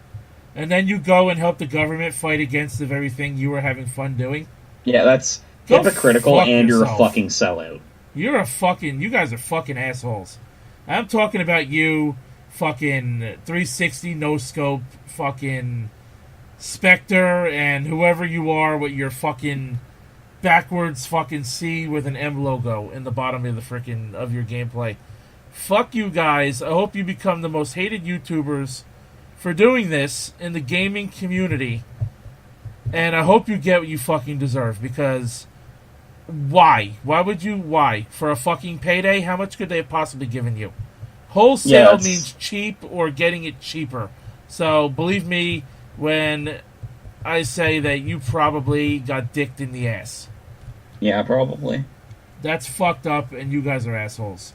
and then you go and help the government fight against the very thing you were having fun doing. Yeah,
that's hypocritical, and you're a fucking sellout.
You guys are fucking assholes. I'm talking about you, fucking 360 no scope, fucking Spectre, and whoever you are with your fucking backwards fucking C with an M logo in the bottom of of your gameplay. Fuck you guys. I hope you become the most hated YouTubers for doing this in the gaming community. And I hope you get what you fucking deserve, because why? Why? For a fucking payday? How much could they have possibly given you? Wholesale means cheap or getting it cheaper. So, believe me when I say that you probably got dicked in the ass.
Yeah, probably.
That's fucked up, and you guys are assholes.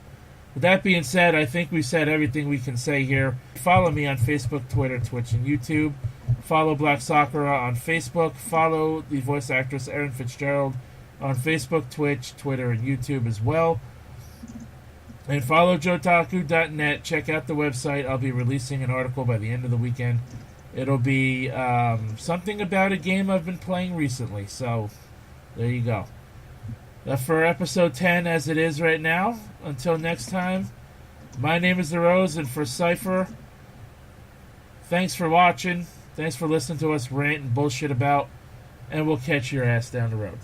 With that being said, I think we said everything we can say here. Follow me on Facebook, Twitter, Twitch, and YouTube. Follow Black Sakura on Facebook. Follow the voice actress Erin Fitzgerald on Facebook, Twitch, Twitter, and YouTube as well. And follow jotaku.net. Check out the website. I'll be releasing an article by the end of the weekend. It'll be something about a game I've been playing recently. So, there you go. That's for episode 10 as it is right now. Until next time, my name is The Rose, and for Cypher, thanks for watching. Thanks for listening to us rant and bullshit about, and we'll catch your ass down the road.